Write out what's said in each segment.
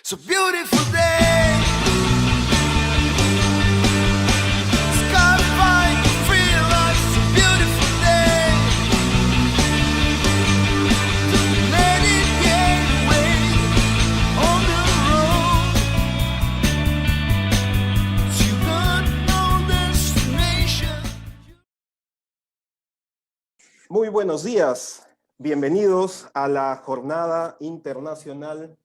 It's a beautiful day. Sky fine, feel like it's a beautiful day. Don't let it get away on the road. You got no destination. Muy buenos días, bienvenidos a la Jornada Internacional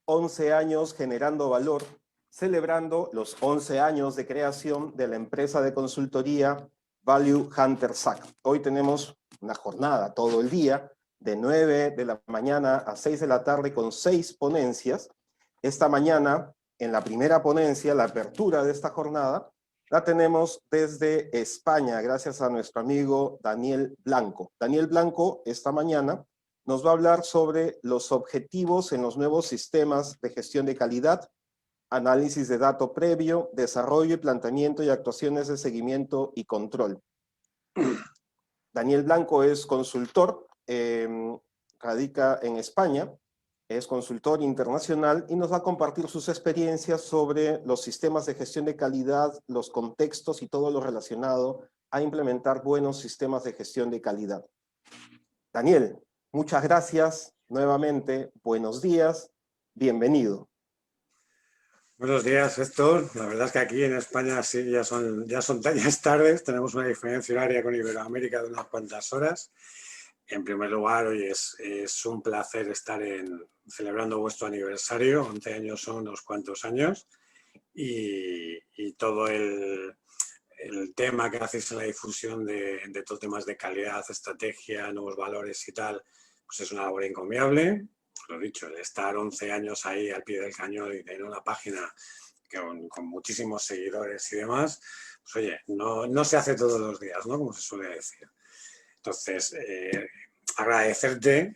11 años generando valor, celebrando los 11 años de creación de la empresa de consultoría Value Hunter SAC. Hoy tenemos una jornada todo el día, de 9 de la mañana a 6 de la tarde con 6 ponencias. Esta mañana, en la primera ponencia, la apertura de esta jornada, la tenemos desde España, gracias a nuestro amigo Daniel Blanco. Daniel Blanco, esta mañana, nos va a hablar sobre los objetivos en los nuevos sistemas de gestión de calidad, análisis de dato previo, desarrollo y planteamiento y actuaciones de seguimiento y control. Daniel Blanco es consultor, radica en España, es consultor internacional y nos va a compartir sus experiencias sobre los sistemas de gestión de calidad, los contextos y todo lo relacionado a implementar buenos sistemas de gestión de calidad. Daniel, muchas gracias nuevamente, buenos días, bienvenido. Buenos días, Héctor. La verdad es que aquí en España sí ya es tardes, tenemos una diferencia horaria con Iberoamérica de unas cuantas horas. En primer lugar, hoy es un placer estar celebrando vuestro aniversario, 11 años son unos cuantos años, y todo el tema que hacéis en la difusión de todos temas de calidad, estrategia, nuevos valores y tal, pues es una labor encomiable. Lo dicho, el estar 11 años ahí al pie del cañón y tener una página con muchísimos seguidores y demás, pues oye, no se hace todos los días, ¿no? Como se suele decir. Entonces, agradecerte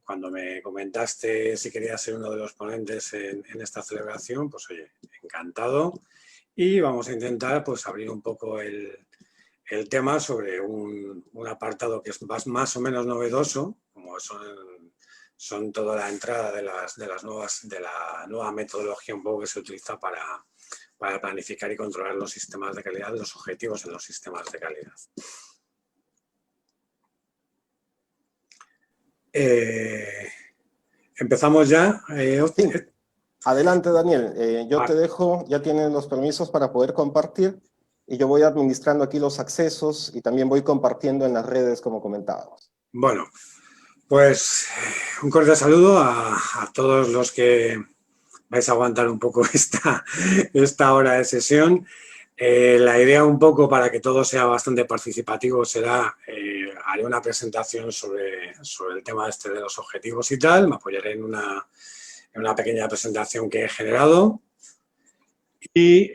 cuando me comentaste si querías ser uno de los ponentes en esta celebración, pues oye, encantado. Y vamos a intentar pues abrir un poco el tema sobre un apartado que es más o menos novedoso, como son toda la entrada de la nueva metodología un poco que se utiliza para planificar y controlar los sistemas de calidad, los objetivos en los sistemas de calidad. ¿Empezamos ya? Sí. Adelante, Daniel. Yo te dejo, ya tienes los permisos para poder compartir y yo voy administrando aquí los accesos y también voy compartiendo en las redes como comentábamos. Bueno, pues un cordial saludo a todos los que vais a aguantar un poco esta hora de sesión. La idea un poco para que todo sea bastante participativo será, haré una presentación sobre el tema de los objetivos y tal, me apoyaré en una pequeña presentación que he generado y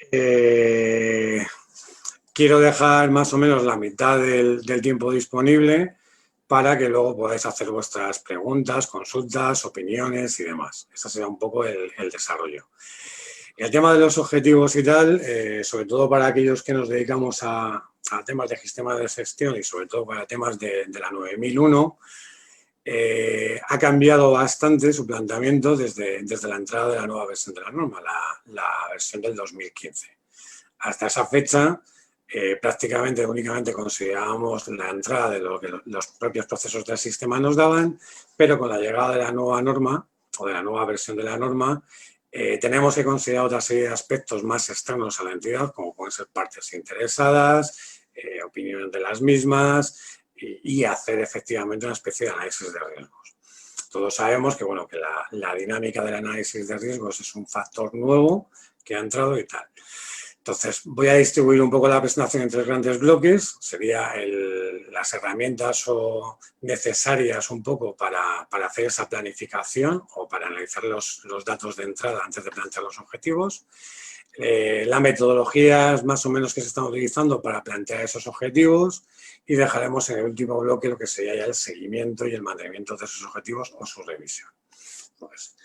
quiero dejar más o menos la mitad del tiempo disponible para que luego podáis hacer vuestras preguntas, consultas, opiniones y demás. Ese será un poco el desarrollo. El tema de los objetivos y tal, sobre todo para aquellos que nos dedicamos a temas de sistemas de gestión y sobre todo para temas de la 9001, ha cambiado bastante su planteamiento desde la entrada de la nueva versión de la norma, la versión del 2015. Hasta esa fecha, prácticamente únicamente considerábamos la entrada de lo que los propios procesos del sistema nos daban, pero con la llegada de la nueva norma o de la nueva versión de la norma, tenemos que considerar otra serie de aspectos más externos a la entidad, como pueden ser partes interesadas, opiniones de las mismas y hacer efectivamente una especie de análisis de riesgos. Todos sabemos que, bueno, que la dinámica del análisis de riesgos es un factor nuevo que ha entrado y tal. Entonces, voy a distribuir un poco la presentación en 3 grandes bloques. Sería las herramientas necesarias un poco para hacer esa planificación o para analizar los datos de entrada antes de plantear los objetivos. Las metodologías más o menos que se están utilizando para plantear esos objetivos y dejaremos en el último bloque lo que sería ya el seguimiento y el mantenimiento de esos objetivos o su revisión. Entonces,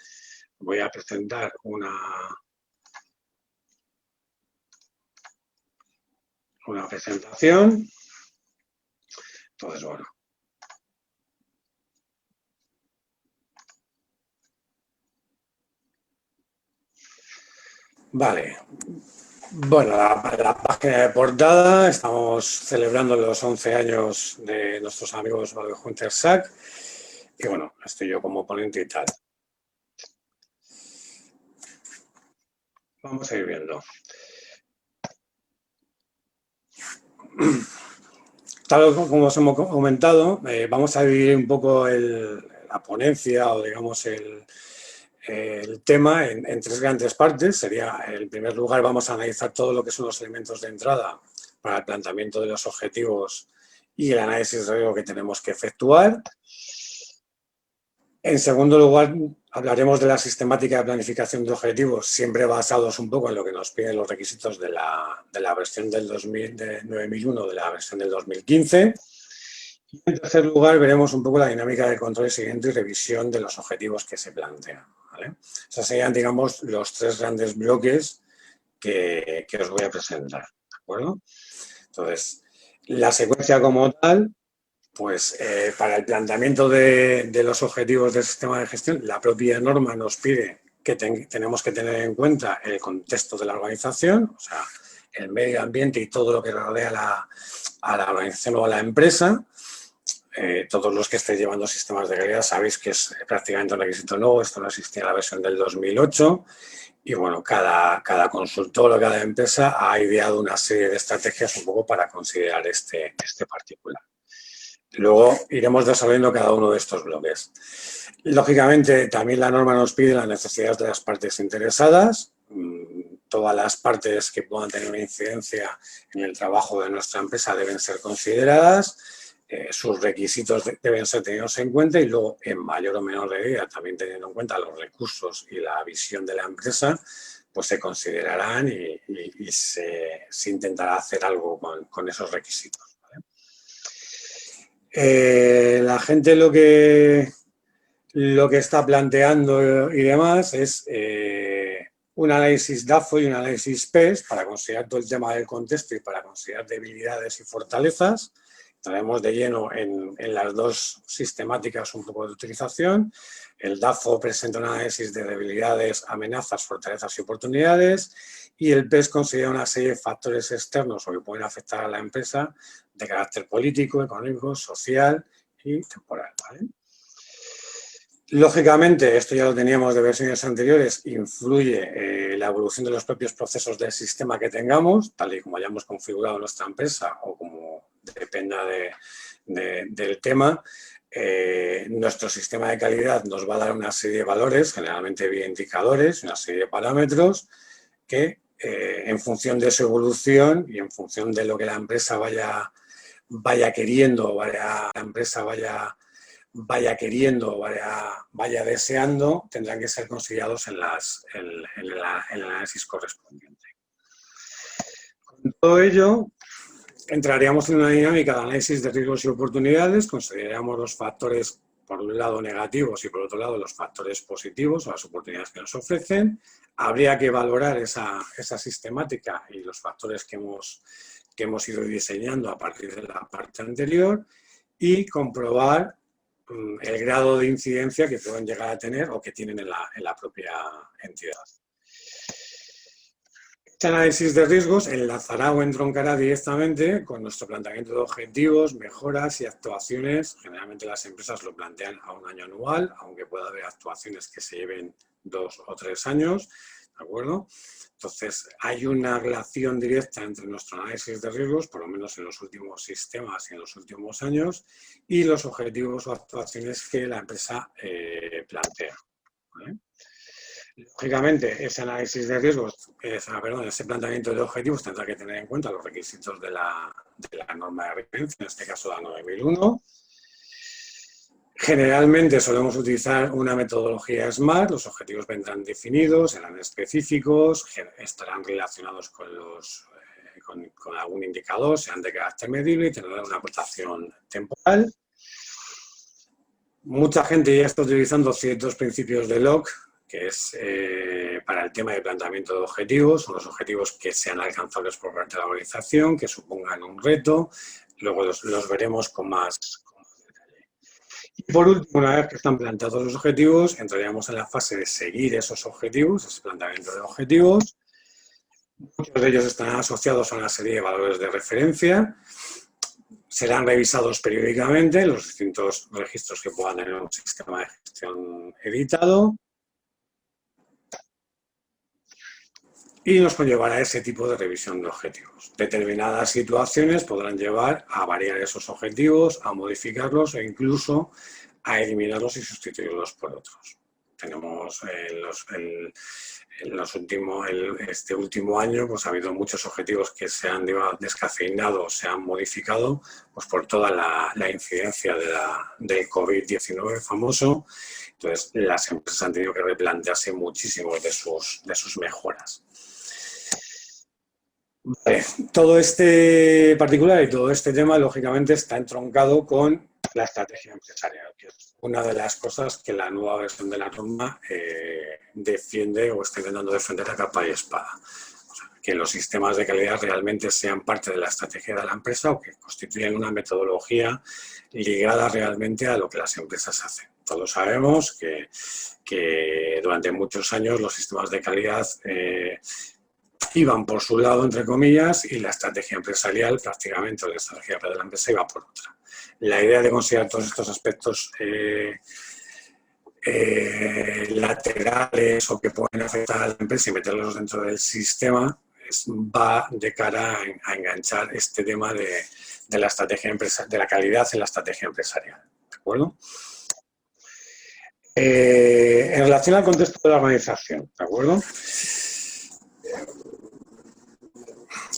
voy a presentar una presentación. Entonces, bueno. Vale. Bueno, la página de portada, estamos celebrando los 11 años de nuestros amigos Value Hunter SAC y bueno, estoy yo como ponente y tal. Vamos a ir viendo. Tal como os hemos comentado, vamos a dividir un poco la ponencia o digamos el tema en tres grandes partes. Sería, en primer lugar, vamos a analizar todo lo que son los elementos de entrada para el planteamiento de los objetivos y el análisis de riesgo que tenemos que efectuar. En segundo lugar, hablaremos de la sistemática de planificación de objetivos, siempre basados un poco en lo que nos piden los requisitos de la versión del 9001, de la versión del 2015. Y en tercer lugar, veremos un poco la dinámica de control, seguimiento y revisión de los objetivos que se plantean, ¿vale? Esos serían, digamos, los tres grandes bloques que os voy a presentar, ¿de acuerdo? Entonces, la secuencia como tal, pues para el planteamiento de los objetivos del sistema de gestión, la propia norma nos pide que tenemos que tener en cuenta el contexto de la organización, o sea, el medio ambiente y todo lo que rodea a la organización o a la empresa. Todos los que estéis llevando sistemas de calidad sabéis que es prácticamente un requisito nuevo, esto no existía en la versión del 2008 y bueno, cada consultor o cada empresa ha ideado una serie de estrategias un poco para considerar este particular. Luego iremos desarrollando cada uno de estos bloques. Lógicamente, también la norma nos pide las necesidades de las partes interesadas. Todas las partes que puedan tener una incidencia en el trabajo de nuestra empresa deben ser consideradas. Sus requisitos deben ser tenidos en cuenta y luego, en mayor o menor medida, también teniendo en cuenta los recursos y la visión de la empresa, pues se considerarán y se intentará hacer algo con esos requisitos. La gente lo que está planteando y demás es un análisis DAFO y un análisis PES para considerar todo el tema del contexto y para considerar debilidades y fortalezas. Entraremos de lleno en las dos sistemáticas un poco de utilización. El DAFO presenta un análisis de debilidades, amenazas, fortalezas y oportunidades. Y el PES considera una serie de factores externos o que pueden afectar a la empresa de carácter político, económico, social y temporal, ¿vale? Lógicamente, esto ya lo teníamos de versiones anteriores, influye la evolución de los propios procesos del sistema que tengamos, tal y como hayamos configurado nuestra empresa o como dependa del tema. Nuestro sistema de calidad nos va a dar una serie de valores, generalmente vía indicadores, una serie de parámetros que en función de su evolución y en función de lo que la empresa vaya queriendo, la empresa vaya deseando, tendrán que ser considerados en el análisis correspondiente. Con todo ello, entraríamos en una dinámica de análisis de riesgos y oportunidades, consideramos los factores, por un lado, negativos y por otro lado, los factores positivos o las oportunidades que nos ofrecen. Habría que valorar esa sistemática y los factores que hemos ido diseñando a partir de la parte anterior y comprobar el grado de incidencia que pueden llegar a tener o que tienen en la propia entidad. Este análisis de riesgos enlazará o entroncará directamente con nuestro planteamiento de objetivos, mejoras y actuaciones. Generalmente las empresas lo plantean a un año anual, aunque pueda haber actuaciones que se lleven 2 o 3 años, ¿de acuerdo? Entonces, hay una relación directa entre nuestro análisis de riesgos, por lo menos en los últimos sistemas y en los últimos años, y los objetivos o actuaciones que la empresa plantea, ¿vale? Lógicamente, ese análisis de riesgos, ese planteamiento de objetivos tendrá que tener en cuenta los requisitos de la norma de referencia, en este caso la 9001. Generalmente solemos utilizar una metodología SMART, los objetivos vendrán definidos, serán específicos, estarán relacionados con algún indicador, serán de carácter medible y tendrán una aportación temporal. Mucha gente ya está utilizando ciertos principios de LOC, que es para el tema de planteamiento de objetivos, son los objetivos que sean alcanzables por parte de la organización, que supongan un reto, luego los veremos con más detalle. Y por último, una vez que están planteados los objetivos, entraríamos en la fase de seguir esos objetivos, ese planteamiento de objetivos, Muchos de ellos están asociados a una serie de valores de referencia. Serán revisados periódicamente los distintos registros que puedan tener un sistema de gestión editado. Y nos conllevará ese tipo de revisión de objetivos. Determinadas situaciones podrán llevar a variar esos objetivos, a modificarlos e incluso a eliminarlos y sustituirlos por otros. Tenemos este último año, pues ha habido muchos objetivos que se han descafeinado, se han modificado, pues por toda la incidencia del COVID-19 famoso. Entonces, las empresas han tenido que replantearse muchísimos de sus mejoras. Vale. Todo este particular y todo este tema, lógicamente, está entroncado con la estrategia empresarial, que es una de las cosas que la nueva versión de la norma defiende o está intentando defender a capa y espada. O sea, que los sistemas de calidad realmente sean parte de la estrategia de la empresa o que constituyan una metodología ligada realmente a lo que las empresas hacen. Todos sabemos que durante muchos años los sistemas de calidad iban por su lado, entre comillas, y la estrategia empresarial, prácticamente, o la estrategia de la empresa iba por otra. La idea de considerar todos estos aspectos laterales o que pueden afectar a la empresa y meterlos dentro del sistema va de cara a enganchar este tema de la estrategia de la calidad en la estrategia empresarial. ¿De acuerdo? En relación al contexto de la organización, ¿de acuerdo?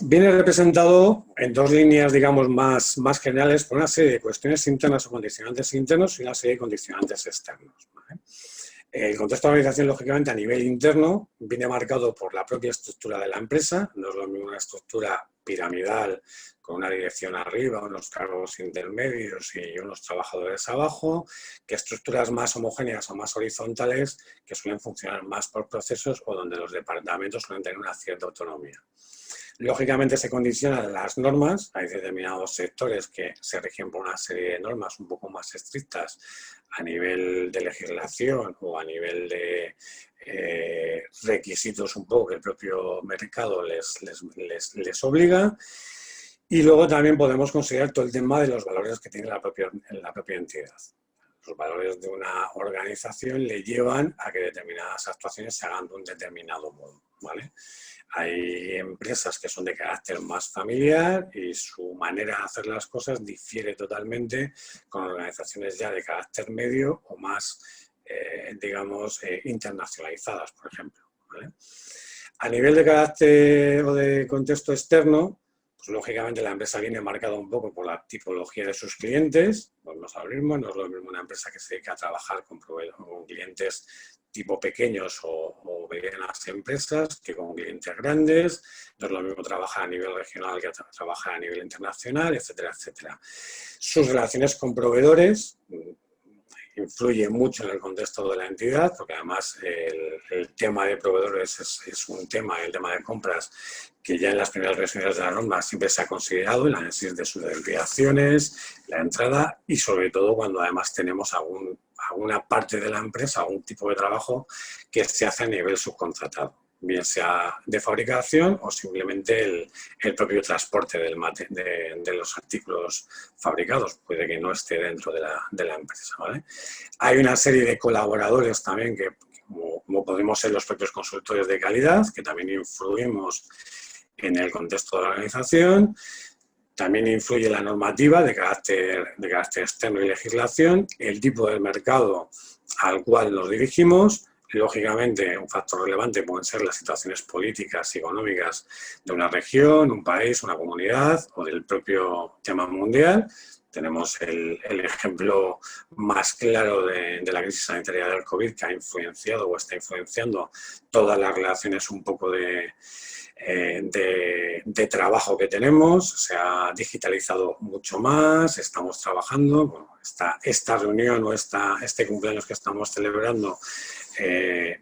Viene representado en dos líneas, digamos, más generales por una serie de cuestiones internas o condicionantes internos y una serie de condicionantes externos, ¿vale? El contexto de la organización, lógicamente, a nivel interno, viene marcado por la propia estructura de la empresa. No es lo mismo una estructura piramidal con una dirección arriba, unos cargos intermedios y unos trabajadores abajo, que estructuras más homogéneas o más horizontales que suelen funcionar más por procesos o donde los departamentos suelen tener una cierta autonomía. Lógicamente se condicionan las normas, hay determinados sectores que se rigen por una serie de normas un poco más estrictas a nivel de legislación o a nivel de requisitos un poco que el propio mercado les obliga. Y luego también podemos considerar todo el tema de los valores que tiene la propia entidad. Los valores de una organización le llevan a que determinadas actuaciones se hagan de un determinado modo, ¿vale? Hay empresas que son de carácter más familiar y su manera de hacer las cosas difiere totalmente con organizaciones ya de carácter medio o más, digamos, internacionalizadas, por ejemplo, ¿vale? A nivel de carácter o de contexto externo, pues lógicamente la empresa viene marcada un poco por la tipología de sus clientes. Volvemos a lo mismo, no es lo mismo una empresa que se dedica a trabajar con clientes tipo pequeños o medianas empresas que con clientes grandes. No es lo mismo trabajar a nivel regional que trabajar a nivel internacional, etcétera, etcétera. Sus relaciones con proveedores influye mucho en el contexto de la entidad, porque además el tema de proveedores es un tema, el tema de compras, que ya en las primeras versiones de la norma siempre se ha considerado, el análisis de sus desviaciones, la entrada y sobre todo cuando además tenemos alguna parte de la empresa, algún tipo de trabajo que se hace a nivel subcontratado, bien sea de fabricación o simplemente el propio transporte de los artículos fabricados, puede que no esté dentro de la empresa, ¿vale? Hay una serie de colaboradores también que como podemos ser los propios consultores de calidad, que también influimos en el contexto de la organización. También influye la normativa de carácter externo y legislación, el tipo de mercado al cual nos dirigimos. Lógicamente, un factor relevante pueden ser las situaciones políticas y económicas de una región, un país, una comunidad o del propio tema mundial. Tenemos el ejemplo más claro de la crisis sanitaria del COVID, que ha influenciado o está influenciando todas las relaciones un poco de trabajo que tenemos. Se ha digitalizado mucho más, estamos trabajando. Bueno, esta reunión o este cumpleaños que estamos celebrando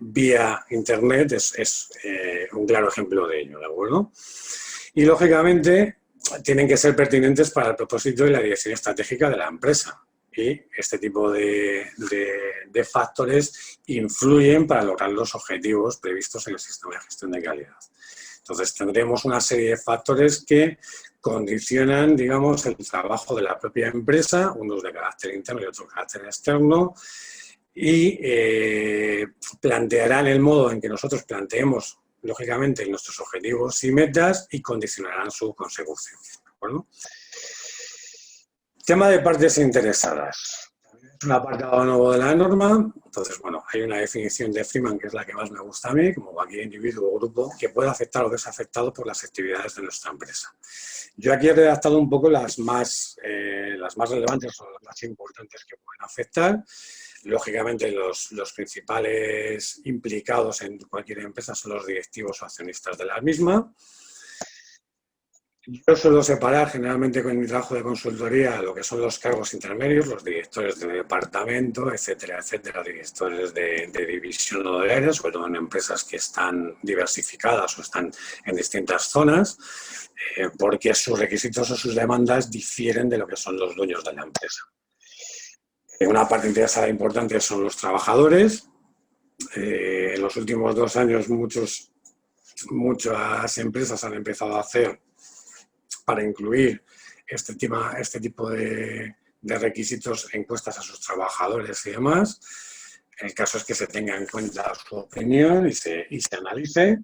vía internet es un claro ejemplo de ello, ¿de acuerdo? Y lógicamente tienen que ser pertinentes para el propósito y la dirección estratégica de la empresa. Y este tipo de factores influyen para lograr los objetivos previstos en el sistema de gestión de calidad. Entonces tendremos una serie de factores que condicionan, digamos, el trabajo de la propia empresa, unos de carácter interno y otros de carácter externo, y plantearán el modo en que nosotros planteemos, lógicamente, nuestros objetivos y metas y condicionarán su consecución. ¿De acuerdo? Tema de partes interesadas. Es un apartado nuevo de la norma. Entonces, bueno, hay una definición de Freeman, que es la que más me gusta a mí, como cualquier individuo o grupo, que puede afectar o que es afectado por las actividades de nuestra empresa. Yo aquí he redactado un poco las más relevantes o las más importantes que pueden afectar. Lógicamente, los principales implicados en cualquier empresa son los directivos o accionistas de la misma. Yo suelo separar generalmente con mi trabajo de consultoría lo que son los cargos intermedios, los directores de departamento, etcétera, etcétera, directores de división o de áreas, sobre todo en empresas que están diversificadas o están en distintas zonas, porque sus requisitos o sus demandas difieren de lo que son los dueños de la empresa. Una parte interesada importante son los trabajadores. En los últimos 2 años muchas empresas han empezado a hacer para incluir este tipo de requisitos, encuestas a sus trabajadores y demás. El caso es que se tenga en cuenta su opinión y se analice.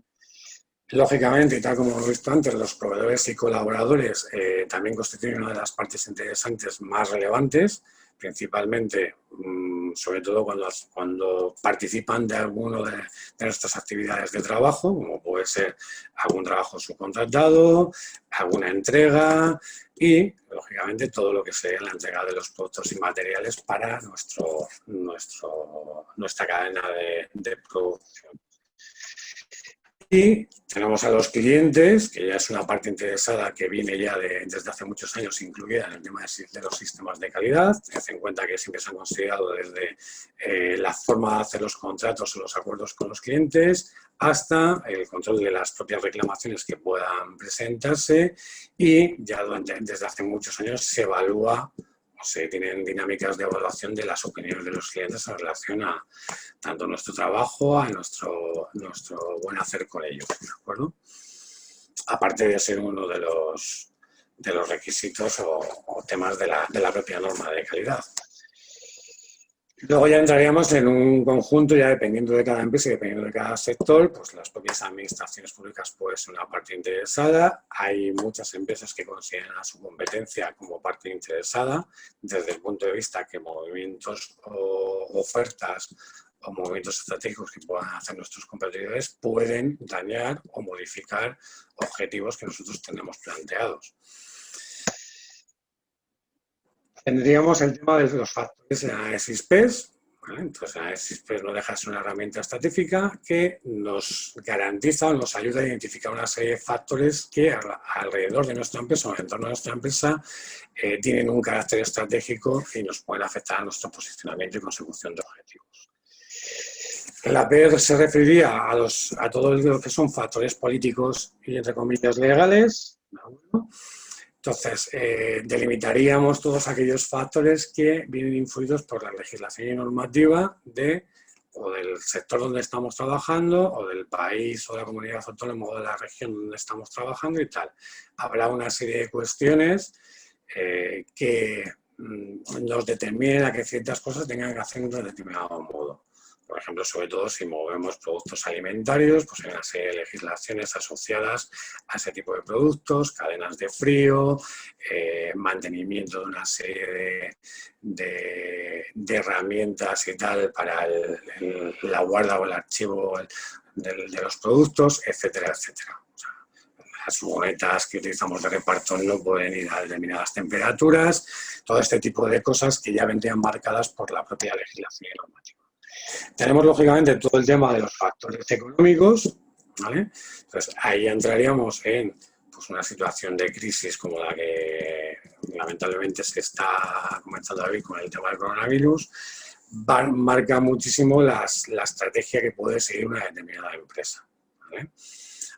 Lógicamente, y tal como hemos visto antes, los proveedores y colaboradores también constituyen una de las partes interesantes más relevantes, principalmente, sobre todo cuando participan de alguno de nuestras actividades de trabajo, como puede ser algún trabajo subcontratado, alguna entrega y, lógicamente, todo lo que sea la entrega de los productos y materiales para nuestra cadena de producción. Y tenemos a los clientes, que ya es una parte interesada que viene ya desde hace muchos años incluida en el tema de los sistemas de calidad. Tened en cuenta que siempre se han considerado desde la forma de hacer los contratos o los acuerdos con los clientes hasta el control de las propias reclamaciones que puedan presentarse y ya desde hace muchos años se evalúa o se tienen dinámicas de evaluación de las opiniones de los clientes en relación a tanto nuestro trabajo, a nuestro buen hacer con ellos, ¿de acuerdo? Aparte de ser uno de los requisitos o temas de la propia norma de calidad. Luego ya entraríamos en un conjunto, ya dependiendo de cada empresa y dependiendo de cada sector, pues las propias administraciones públicas puede ser una parte interesada. Hay muchas empresas que consideran a su competencia como parte interesada, desde el punto de vista que movimientos o ofertas o movimientos estratégicos que puedan hacer nuestros competidores pueden dañar o modificar objetivos que nosotros tenemos planteados. Tendríamos el tema de los factores en Análisis PES. ¿Vale? Entonces, Análisis PES no deja de ser una herramienta estratégica que nos garantiza o nos ayuda a identificar una serie de factores que alrededor de nuestra empresa o en torno a nuestra empresa tienen un carácter estratégico y nos pueden afectar a nuestro posicionamiento y consecución de objetivos. La PES se referiría a todo lo que son factores políticos y, entre comillas, legales. ¿No? Entonces, delimitaríamos todos aquellos factores que vienen influidos por la legislación y normativa o del sector donde estamos trabajando, o del país o de la comunidad autónoma o de la región donde estamos trabajando y tal. Habrá una serie de cuestiones que nos determinen a que ciertas cosas tengan que hacer de un determinado modo. Por ejemplo, sobre todo si movemos productos alimentarios, pues hay una serie de legislaciones asociadas a ese tipo de productos, cadenas de frío, mantenimiento de una serie de herramientas y tal para la guarda o el archivo de los productos, etcétera, etcétera. O sea, las furgonetas que utilizamos de reparto no pueden ir a determinadas temperaturas, todo este tipo de cosas que ya vendrían marcadas por la propia legislación y normativa. Tenemos, lógicamente, todo el tema de los factores económicos, ¿vale? Entonces, ahí entraríamos en pues, una situación de crisis como la que lamentablemente se está comenzando a vivir con el tema del coronavirus, marca muchísimo la estrategia que puede seguir una determinada empresa, ¿vale?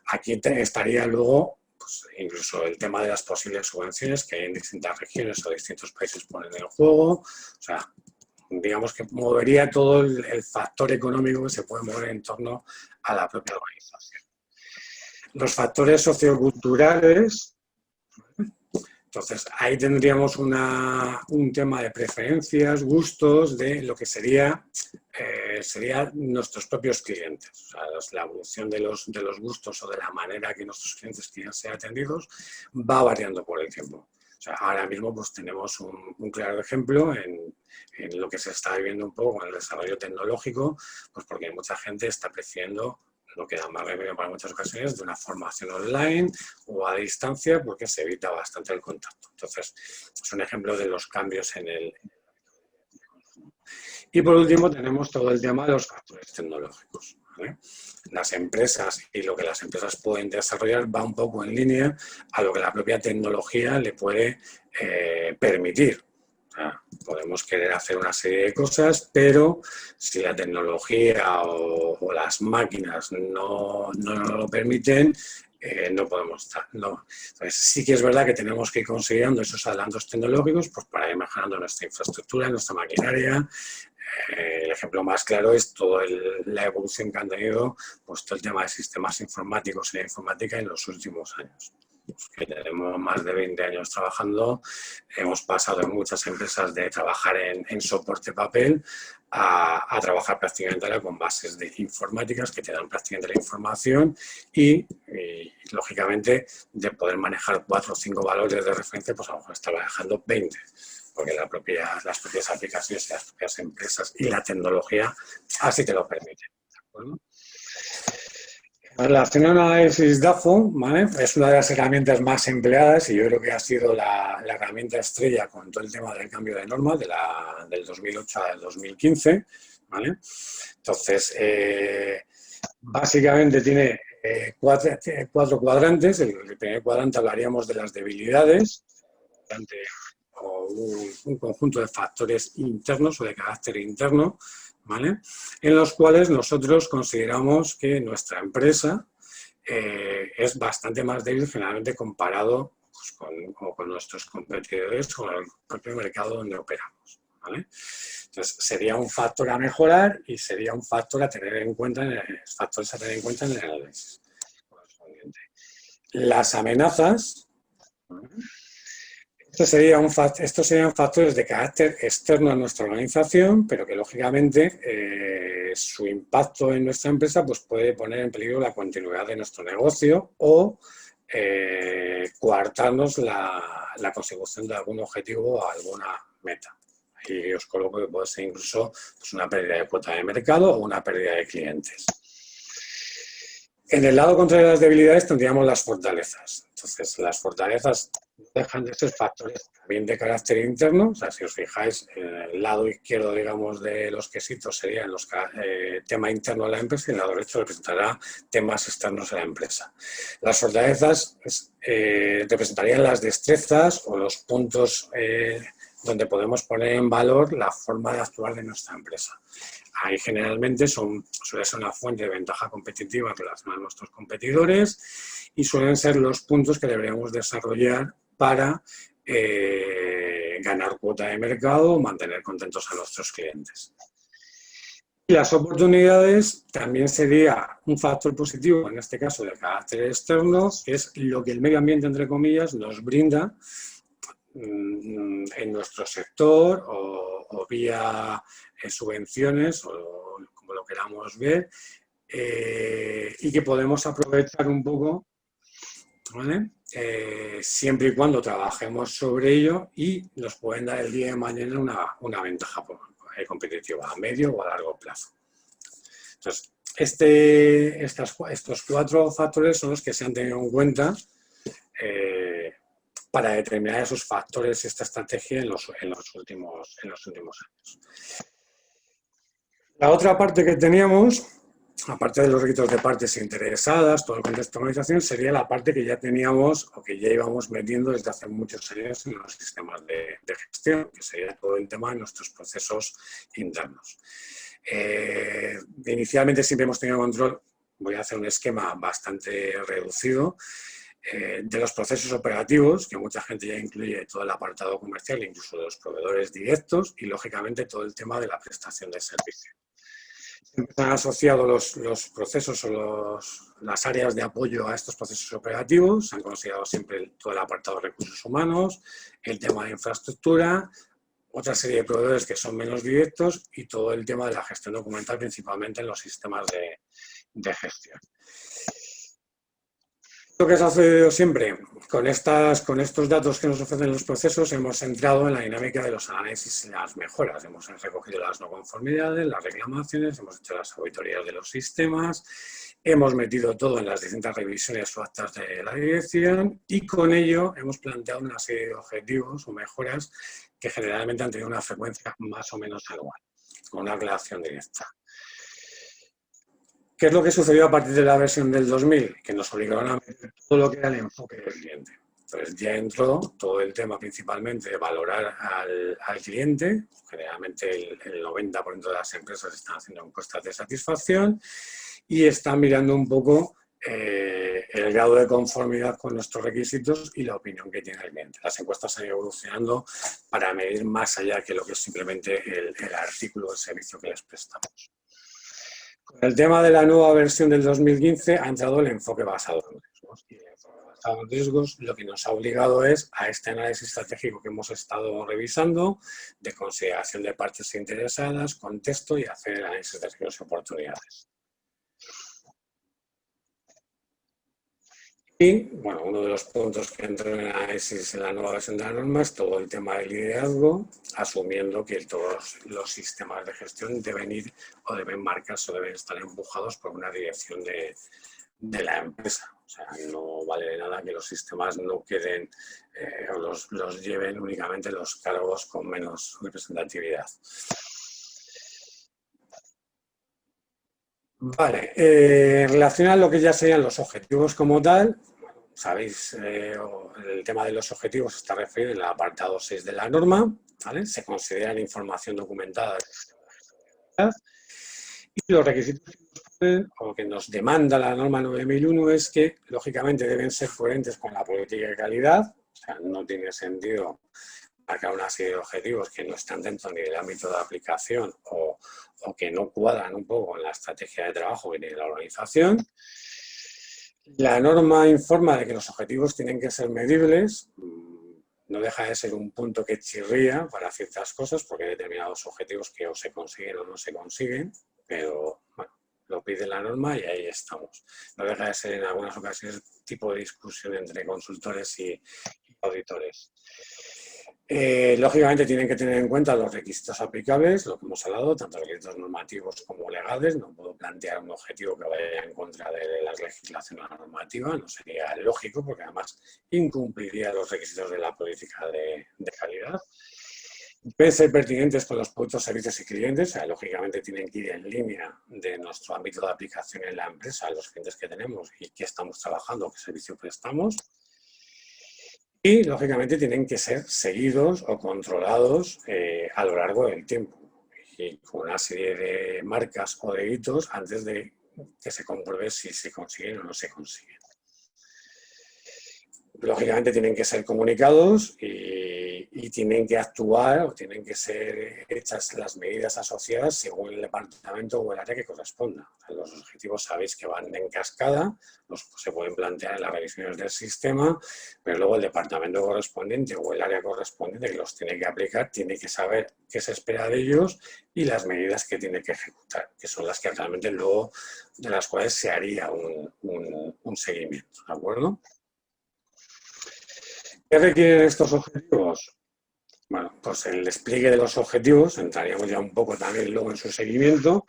Aquí estaría luego pues, incluso el tema de las posibles subvenciones que hay en distintas regiones o distintos países ponen en juego, o sea, digamos que movería todo el factor económico que se puede mover en torno a la propia organización. Los factores socioculturales, entonces ahí tendríamos un tema de preferencias, gustos, de lo que serían nuestros propios clientes. O sea, la evolución de los gustos o de la manera que nuestros clientes quieren ser atendidos va variando por el tiempo. O sea, ahora mismo pues, tenemos un claro ejemplo en lo que se está viviendo un poco con el desarrollo tecnológico, pues porque mucha gente está prefiriendo, lo que da más remedio para muchas ocasiones, de una formación online o a distancia, porque se evita bastante el contacto. Entonces, es un ejemplo de los cambios en el... Y por último tenemos todo el tema de los factores tecnológicos, ¿vale? Las empresas y lo que las empresas pueden desarrollar va un poco en línea a lo que la propia tecnología le puede permitir. O sea, podemos querer hacer una serie de cosas, pero si la tecnología o las máquinas no nos lo permiten, no podemos estar. No. Entonces, sí que es verdad que tenemos que ir consiguiendo esos adelantos tecnológicos pues, para ir mejorando nuestra infraestructura, nuestra maquinaria. El ejemplo más claro es toda la evolución que han tenido pues, todo el tema de sistemas informáticos y la informática en los últimos años. Que tenemos más de 20 años trabajando, hemos pasado en muchas empresas de trabajar en soporte papel a trabajar prácticamente ahora con bases de informáticas que te dan prácticamente la información y lógicamente de poder manejar 4 o 5 valores de referencia, pues a lo mejor está manejando 20, porque las propias aplicaciones y las propias empresas y la tecnología así te lo permiten. ¿De acuerdo? En relación al análisis DAFO, ¿vale? Es una de las herramientas más empleadas y yo creo que ha sido la herramienta estrella con todo el tema del cambio de norma del 2008 al 2015. ¿Vale? Entonces, básicamente tiene 4 cuadrantes. El primer cuadrante hablaríamos de las debilidades, o un conjunto de factores internos o de carácter interno, ¿vale? En los cuales nosotros consideramos que nuestra empresa es bastante más débil generalmente comparado pues, con nuestros competidores o con el propio mercado donde operamos, ¿vale? Entonces, sería un factor a mejorar y sería un factor a tener en cuenta en el análisis correspondiente. Las amenazas, ¿vale? Estos serían factores de carácter externo a nuestra organización, pero que lógicamente su impacto en nuestra empresa pues, puede poner en peligro la continuidad de nuestro negocio o coartarnos la consecución de algún objetivo o alguna meta. Aquí os coloco que puede ser incluso pues, una pérdida de cuota de mercado o una pérdida de clientes. En el lado contrario de las debilidades tendríamos las fortalezas. Entonces, las fortalezas dejan de ser factores también de carácter interno. O sea, si os fijáis, en el lado izquierdo, digamos, de los quesitos serían los tema interno de la empresa y en el lado derecho representará temas externos a la empresa. Las fortalezas representarían las destrezas o los puntos donde podemos poner en valor la forma de actuar de nuestra empresa. Ahí generalmente suele ser una fuente de ventaja competitiva en relación a nuestros competidores y suelen ser los puntos que deberíamos desarrollar para ganar cuota de mercado o mantener contentos a nuestros clientes. Y las oportunidades también sería un factor positivo, en este caso de carácter externo, que es lo que el medio ambiente, entre comillas, nos brinda en nuestro sector o vía subvenciones o como lo queramos ver y que podemos aprovechar un poco, ¿vale? Siempre y cuando trabajemos sobre ello y nos pueden dar el día de mañana una ventaja competitiva a medio o a largo plazo. Entonces, estos 4 factores son los que se han tenido en cuenta para determinar esos factores, esta estrategia en los últimos años. La otra parte que teníamos, aparte de los requisitos de partes interesadas, todo el contexto de organización, sería la parte que ya teníamos o que ya íbamos metiendo desde hace muchos años en los sistemas de gestión, que sería todo el tema de nuestros procesos internos. Inicialmente siempre hemos tenido control, voy a hacer un esquema bastante reducido, de los procesos operativos, que mucha gente ya incluye todo el apartado comercial, incluso de los proveedores directos y, lógicamente, todo el tema de la prestación de servicio. Siempre se han asociado los procesos o las áreas de apoyo a estos procesos operativos, se han considerado siempre todo el apartado de recursos humanos, el tema de infraestructura, otra serie de proveedores que son menos directos y todo el tema de la gestión documental, principalmente en los sistemas de gestión. Lo que se ha sucedido siempre, con estos datos que nos ofrecen los procesos, hemos entrado en la dinámica de los análisis y las mejoras. Hemos recogido las no conformidades, las reclamaciones, hemos hecho las auditorías de los sistemas, hemos metido todo en las distintas revisiones o actas de la dirección y con ello hemos planteado una serie de objetivos o mejoras que generalmente han tenido una frecuencia más o menos anual, con una relación directa. ¿Qué es lo que sucedió a partir de la versión del 2000? Que nos obligaron a meter todo lo que era el enfoque del cliente. Entonces ya entró todo el tema principalmente de valorar al cliente. Generalmente el 90% de las empresas están haciendo encuestas de satisfacción y están mirando un poco el grado de conformidad con nuestros requisitos y la opinión que tiene el cliente. Las encuestas han ido evolucionando para medir más allá que lo que es simplemente el artículo o el servicio que les prestamos. Con el tema de la nueva versión del 2015 ha entrado el enfoque basado en riesgos. Y el enfoque basado en riesgos lo que nos ha obligado es a este análisis estratégico que hemos estado revisando, de consideración de partes interesadas, contexto y hacer el análisis de riesgos y oportunidades. Y, bueno, uno de los puntos que entró en el análisis en la nueva versión de la norma es todo el tema del liderazgo, asumiendo que todos los sistemas de gestión deben ir o deben marcarse o deben estar empujados por una dirección de la empresa. O sea, no vale de nada que los sistemas no queden o los lleven únicamente los cargos con menos representatividad. Vale, en relación a lo que ya serían los objetivos como tal, sabéis, el tema de los objetivos está referido en el apartado 6 de la norma, ¿vale? Se consideran información documentada y los requisitos que nos demanda la norma 9001 es que, lógicamente, deben ser coherentes con la política de calidad. O sea, no tiene sentido marcar una serie de objetivos que no están dentro ni del ámbito de aplicación o que no cuadran un poco con la estrategia de trabajo que tiene la organización. La norma informa de que los objetivos tienen que ser medibles. No deja de ser un punto que chirría para ciertas cosas, porque hay determinados objetivos que o se consiguen o no se consiguen, pero bueno, lo pide la norma y ahí estamos. No deja de ser en algunas ocasiones tipo de discusión entre consultores y auditores. Lógicamente tienen que tener en cuenta los requisitos aplicables, lo que hemos hablado, tanto requisitos normativos como legales. No puedo plantear un objetivo que vaya en contra de la legislación o la normativa, no sería lógico porque además incumpliría los requisitos de la política de calidad. Deben ser pertinentes con los productos, servicios y clientes, o sea, lógicamente tienen que ir en línea de nuestro ámbito de aplicación en la empresa, los clientes que tenemos y qué estamos trabajando, qué servicio prestamos. Y, lógicamente, tienen que ser seguidos o controlados a lo largo del tiempo y con una serie de marcas o de hitos antes de que se compruebe si se consiguen o no se consiguen. Lógicamente, tienen que ser comunicados y tienen que actuar o tienen que ser hechas las medidas asociadas según el departamento o el área que corresponda. O sea, los objetivos sabéis que van en cascada, se pueden plantear en las revisiones del sistema, pero luego el departamento correspondiente o el área correspondiente que los tiene que aplicar tiene que saber qué se espera de ellos y las medidas que tiene que ejecutar, que son las que realmente luego de las cuales se haría un seguimiento, ¿de acuerdo? ¿Qué requieren estos objetivos? Bueno, pues el despliegue de los objetivos, entraríamos ya un poco también luego en su seguimiento,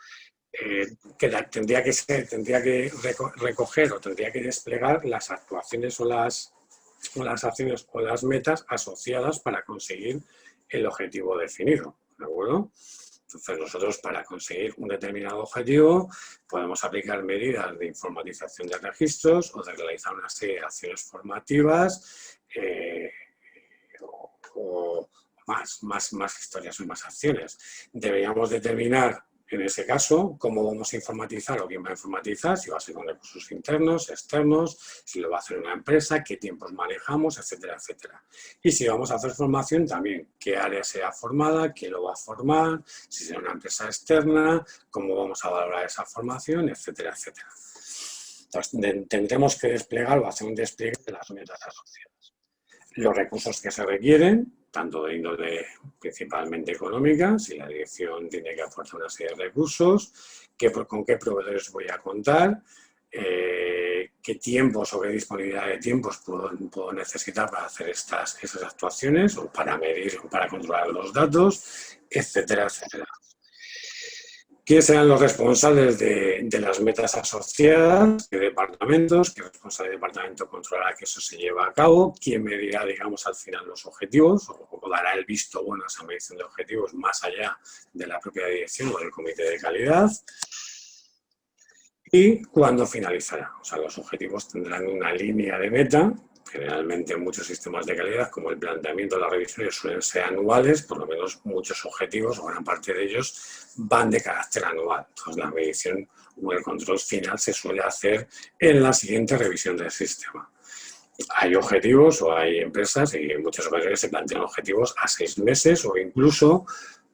que tendría que recoger o tendría que desplegar las actuaciones o las acciones o las metas asociadas para conseguir el objetivo definido, ¿de acuerdo? Entonces nosotros para conseguir un determinado objetivo podemos aplicar medidas de informatización de registros o de realizar una serie de acciones formativas o más historias o más acciones. Deberíamos determinar En ese caso, ¿cómo vamos a informatizar o quién va a informatizar? Si va a ser con recursos internos, externos, si lo va a hacer una empresa, qué tiempos manejamos, etcétera, etcétera. Y si vamos a hacer formación también, qué área será formada, quién lo va a formar, si será una empresa externa, cómo vamos a valorar esa formación, etcétera, etcétera. Entonces, tendremos que desplegar o hacer un despliegue de las metas asociadas. Los recursos que se requieren, tanto de índole principalmente económica, si la dirección tiene que aportar una serie de recursos, con qué proveedores voy a contar, qué tiempos o qué disponibilidad de tiempos puedo necesitar para hacer esas actuaciones o para medir o para controlar los datos, etcétera, etcétera. ¿Quiénes serán los responsables de las metas asociadas? ¿Qué departamentos? ¿Qué responsable de departamento controlará que eso se lleva a cabo? ¿Quién medirá, digamos, al final los objetivos o dará el visto bueno a esa medición de objetivos más allá de la propia dirección o del comité de calidad? ¿Y cuándo finalizará? O sea, los objetivos tendrán una línea de meta. Generalmente en muchos sistemas de calidad, como el planteamiento de las revisiones suelen ser anuales, por lo menos muchos objetivos o gran parte de ellos van de carácter anual. Entonces la medición o el control final se suele hacer en la siguiente revisión del sistema. Hay objetivos o hay empresas y en muchas ocasiones se plantean objetivos a 6 meses o incluso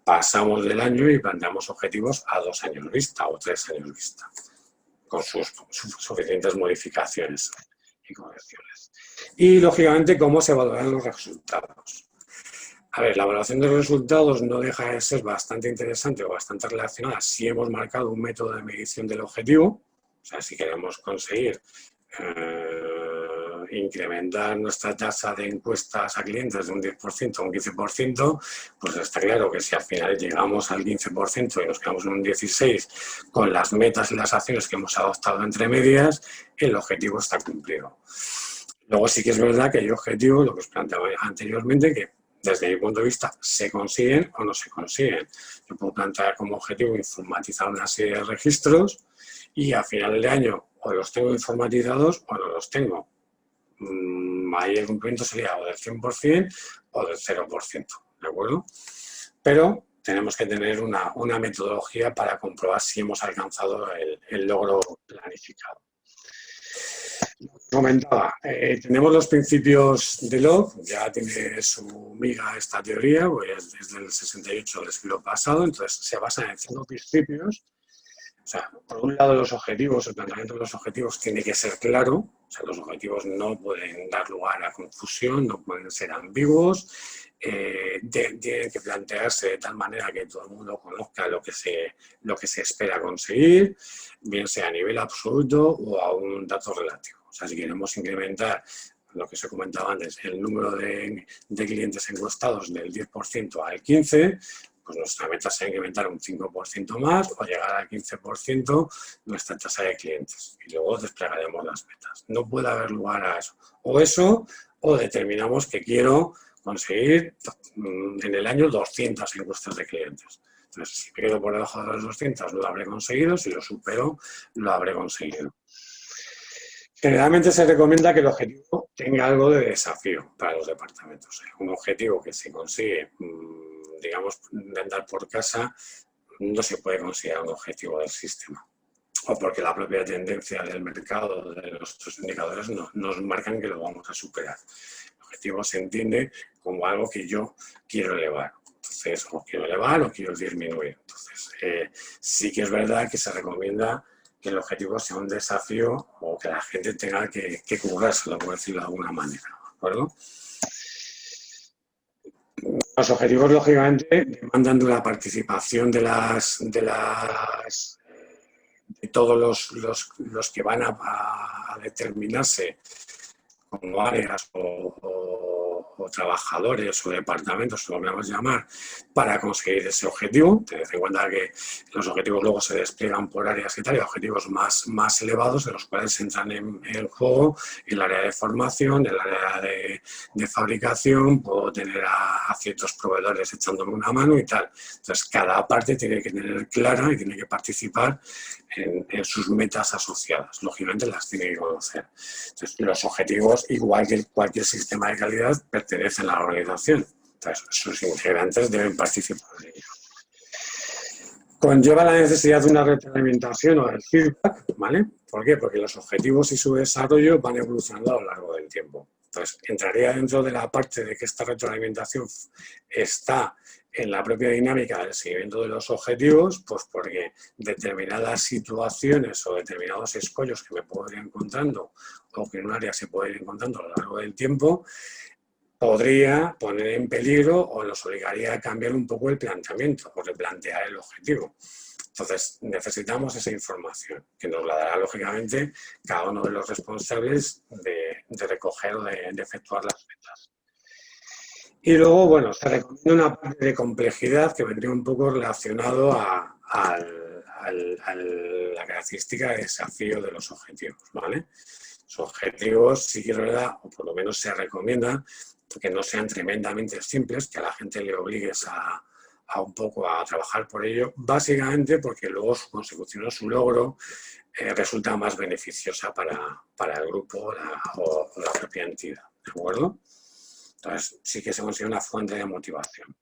pasamos del año y planteamos objetivos a 2 años vista o 3 años vista, con sus suficientes modificaciones y correcciones. Y, lógicamente, cómo se evaluarán los resultados. A ver, la evaluación de los resultados no deja de ser bastante interesante o bastante relacionada si hemos marcado un método de medición del objetivo. O sea, si queremos conseguir incrementar nuestra tasa de encuestas a clientes de un 10% a un 15%, pues está claro que si al final llegamos al 15% y nos quedamos en un 16% con las metas y las acciones que hemos adoptado entre medias, el objetivo está cumplido. Luego sí que es verdad que hay objetivos, lo que os planteaba anteriormente, que desde mi punto de vista se consiguen o no se consiguen. Yo puedo plantear como objetivo informatizar una serie de registros y a final de año o los tengo informatizados o no los tengo. Ahí el cumplimiento sería o del 100% o del 0%, ¿de acuerdo? Pero tenemos que tener una metodología para comprobar si hemos alcanzado el logro planificado. Comentaba, tenemos los principios de Locke, ya tiene su miga esta teoría, pues desde el 68 del siglo pasado, entonces se basa en 5 principios. O sea, por un lado los objetivos, el planteamiento de los objetivos tiene que ser claro, o sea, los objetivos no pueden dar lugar a confusión, no pueden ser ambiguos, tienen que plantearse de tal manera que todo el mundo conozca lo que se espera conseguir, bien sea a nivel absoluto o a un dato relativo. O sea, si queremos incrementar lo que se comentaba antes, el número de clientes encuestados del 10% al 15%, pues nuestra meta será incrementar un 5% más o llegar al 15% nuestra tasa de clientes. Y luego desplegaremos las metas. No puede haber lugar a eso, o determinamos que quiero conseguir en el año 200 encuestas de clientes. Entonces, si me quedo por debajo de los 200, lo habré conseguido. Si lo supero, lo habré conseguido. Generalmente se recomienda que el objetivo tenga algo de desafío para los departamentos. Un objetivo que se consigue, digamos, de andar por casa, no se puede considerar un objetivo del sistema. O porque la propia tendencia del mercado, de nuestros indicadores, nos marcan que lo vamos a superar. El objetivo se entiende como algo que yo quiero elevar. Entonces, o quiero elevar o quiero disminuir. Entonces, sí que es verdad que se recomienda que el objetivo sea un desafío o que la gente tenga que currárselo, por decirlo de alguna manera, ¿de acuerdo? Los objetivos, lógicamente, demandan de la participación de todos los que van a determinarse como áreas o trabajadores o departamentos, lo vamos a llamar, para conseguir ese objetivo. Tened en cuenta que los objetivos luego se despliegan por áreas y tal, y objetivos más elevados en los cuales entran en juego el área de formación, el área de fabricación, puedo tener a ciertos proveedores echándome una mano y tal. Entonces, cada parte tiene que tener clara y tiene que participar en sus metas asociadas. Lógicamente las tiene que conocer. Entonces, los objetivos, igual que cualquier sistema de calidad, pertenecen a la organización. Entonces, sus integrantes deben participar en ello. conlleva la necesidad de una retroalimentación o del feedback, ¿vale? ¿Por qué? Porque los objetivos y su desarrollo van evolucionando a lo largo del tiempo. Entonces, entraría dentro de la parte de que esta retroalimentación está en la propia dinámica del seguimiento de los objetivos, pues porque determinadas situaciones o determinados escollos que me puedo ir encontrando o que en un área se puede ir encontrando a lo largo del tiempo, podría poner en peligro o nos obligaría a cambiar un poco el planteamiento o replantear el objetivo. Entonces, necesitamos esa información, que nos la dará, lógicamente, cada uno de los responsables de recoger o de efectuar las metas. Y luego, bueno, se recomienda una parte de complejidad que vendría un poco relacionado a la característica de desafío de los objetivos, ¿vale? Los objetivos, sí que es verdad, o por lo menos se recomienda, que no sean tremendamente simples, que a la gente le obligues a un poco a trabajar por ello, básicamente porque luego su consecución o su logro resulta más beneficiosa para el grupo o la propia entidad, ¿de acuerdo? Entonces, sí que se considera una fuente de motivación.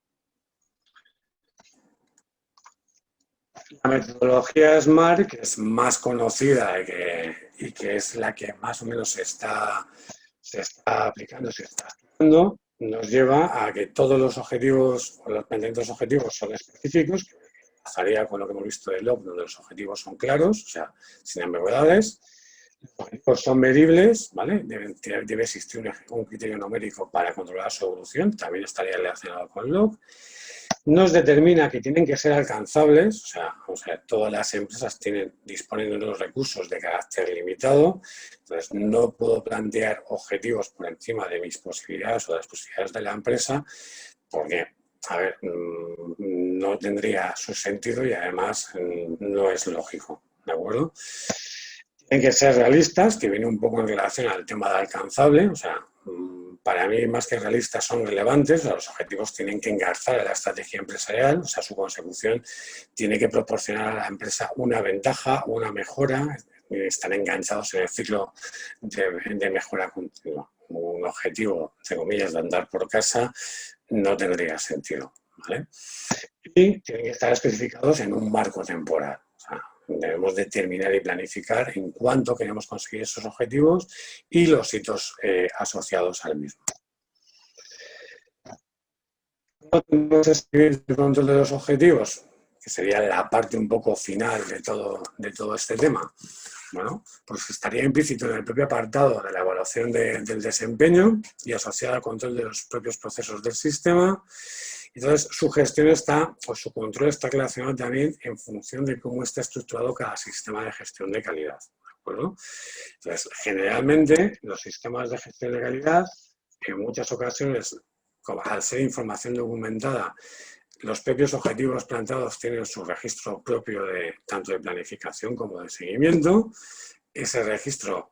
La metodología SMART, que es más conocida y que es la que más o menos se está aplicando, se está estudiando, nos lleva a que todos los objetivos o los planteamientos objetivos son específicos, que pasaría con lo que hemos visto de LOB, donde los objetivos son claros, o sea, sin ambigüedades. Los objetivos son medibles, ¿vale? Debe existir un criterio numérico para controlar su evolución, también estaría relacionado con LOB. Nos determina que tienen que ser alcanzables, o sea, todas las empresas disponen de unos recursos de carácter limitado, entonces no puedo plantear objetivos por encima de mis posibilidades o de las posibilidades de la empresa, porque, a ver, no tendría su sentido y además no es lógico, ¿de acuerdo? Tienen que ser realistas, que viene un poco en relación al tema de alcanzable, o sea, para mí más que realistas son relevantes, o sea, los objetivos tienen que engarzar a la estrategia empresarial, o sea, su consecución tiene que proporcionar a la empresa una ventaja, una mejora, están enganchados en el ciclo de mejora continua. Un objetivo, entre comillas, de andar por casa no tendría sentido, ¿vale? Y tienen que estar especificados en un marco temporal, o sea, debemos determinar y planificar en cuánto queremos conseguir esos objetivos y los hitos asociados al mismo. ¿Cómo tenemos escribir el control de los objetivos? Que sería la parte un poco final de todo este tema. Bueno, pues estaría implícito en el propio apartado de la evaluación del desempeño y asociado al control de los propios procesos del sistema. Entonces, su gestión su control está relacionado también en función de cómo está estructurado cada sistema de gestión de calidad, ¿de acuerdo? Entonces, generalmente, los sistemas de gestión de calidad, en muchas ocasiones, al ser información documentada, los propios objetivos planteados tienen su registro propio tanto de planificación como de seguimiento. Ese registro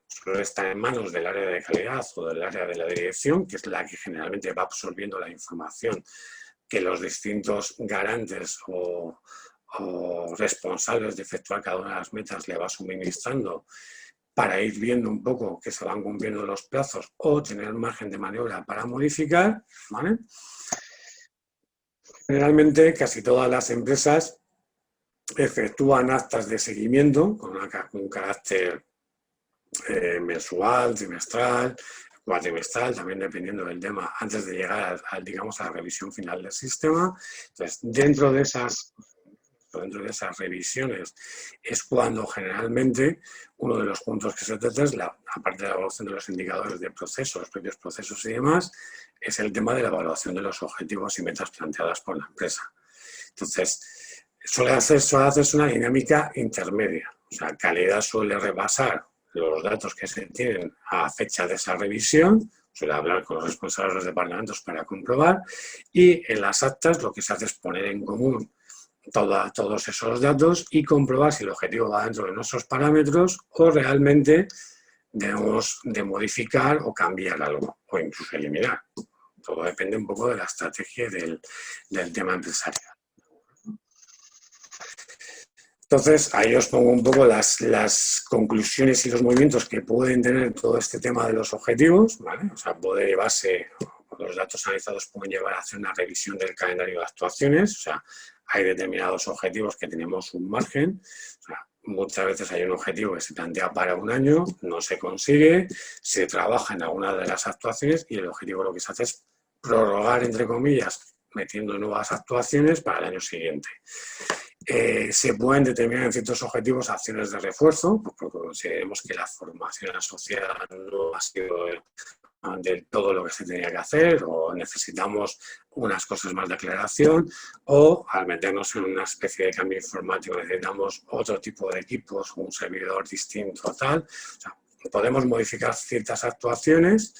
suele estar en manos del área de calidad o del área de la dirección, que es la que generalmente va absorbiendo la información que los distintos garantes o responsables de efectuar cada una de las metas le va suministrando para ir viendo un poco que se van cumpliendo los plazos o tener margen de maniobra para modificar, ¿vale? Generalmente, casi todas las empresas efectúan actas de seguimiento con un carácter mensual, trimestral, cuatrimestral, también dependiendo del tema, antes de llegar digamos, a la revisión final del sistema. Entonces, dentro de esas revisiones es cuando generalmente uno de los puntos que se trata es, aparte de la evaluación de los indicadores de procesos, los propios procesos y demás, es el tema de la evaluación de los objetivos y metas planteadas por la empresa. Entonces, suele hacerse una dinámica intermedia. O sea, calidad suele repasar los datos que se tienen a fecha de esa revisión, suele hablar con los responsables de los departamentos para comprobar, y en las actas lo que se hace es poner en común todos esos datos y comprobar si el objetivo va dentro de nuestros parámetros o realmente debemos de modificar o cambiar algo, o incluso eliminar. Todo depende un poco de la estrategia del tema empresarial. Entonces, ahí os pongo un poco las conclusiones y los movimientos que pueden tener todo este tema de los objetivos, ¿vale? O sea, puede llevarse, los datos analizados pueden llevar a hacer una revisión del calendario de actuaciones, o sea, hay determinados objetivos que tenemos un margen. O sea, muchas veces hay un objetivo que se plantea para un año, no se consigue, se trabaja en alguna de las actuaciones y el objetivo lo que se hace es prorrogar, entre comillas, metiendo nuevas actuaciones para el año siguiente. Se pueden determinar en ciertos objetivos acciones de refuerzo, porque consideremos que la formación asociada no ha sido de todo lo que se tenía que hacer, o necesitamos unas cosas más de aclaración, o al meternos en una especie de cambio informático necesitamos otro tipo de equipos, un servidor distinto, tal. O sea, podemos modificar ciertas actuaciones.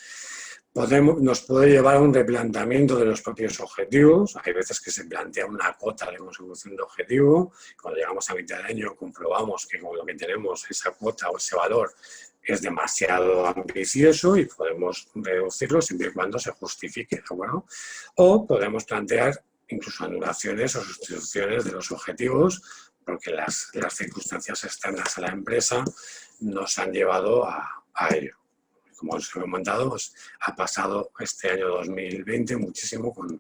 Nos puede llevar a un replanteamiento de los propios objetivos. Hay veces que se plantea una cota de consecución de objetivo. Cuando llegamos a mitad de año comprobamos que con lo que tenemos esa cuota o ese valor es demasiado ambicioso y podemos reducirlo siempre y cuando se justifique, ¿de acuerdo? O podemos plantear incluso anulaciones o sustituciones de los objetivos porque las circunstancias externas a la empresa nos han llevado a ello. Como os he comentado, pues, ha pasado este año 2020 muchísimo con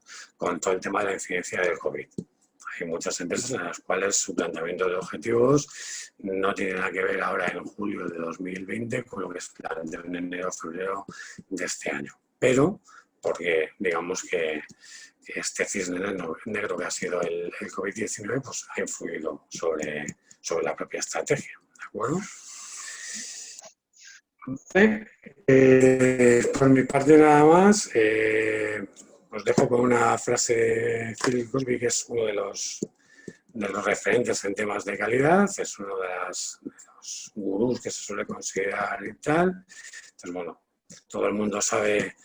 todo el tema de la incidencia del COVID. Hay muchas empresas en las cuales su planteamiento de objetivos no tiene nada que ver ahora en julio de 2020 con lo que se planteó en enero o febrero de este año. Pero porque digamos que este cisne negro que ha sido el COVID-19 pues, ha influido sobre la propia estrategia. ¿De acuerdo? Por mi parte nada más, os dejo con una frase de Philip Crosby, que es uno de los referentes en temas de calidad, es uno de los gurús que se suele considerar y tal. Entonces, bueno, todo el mundo sabe,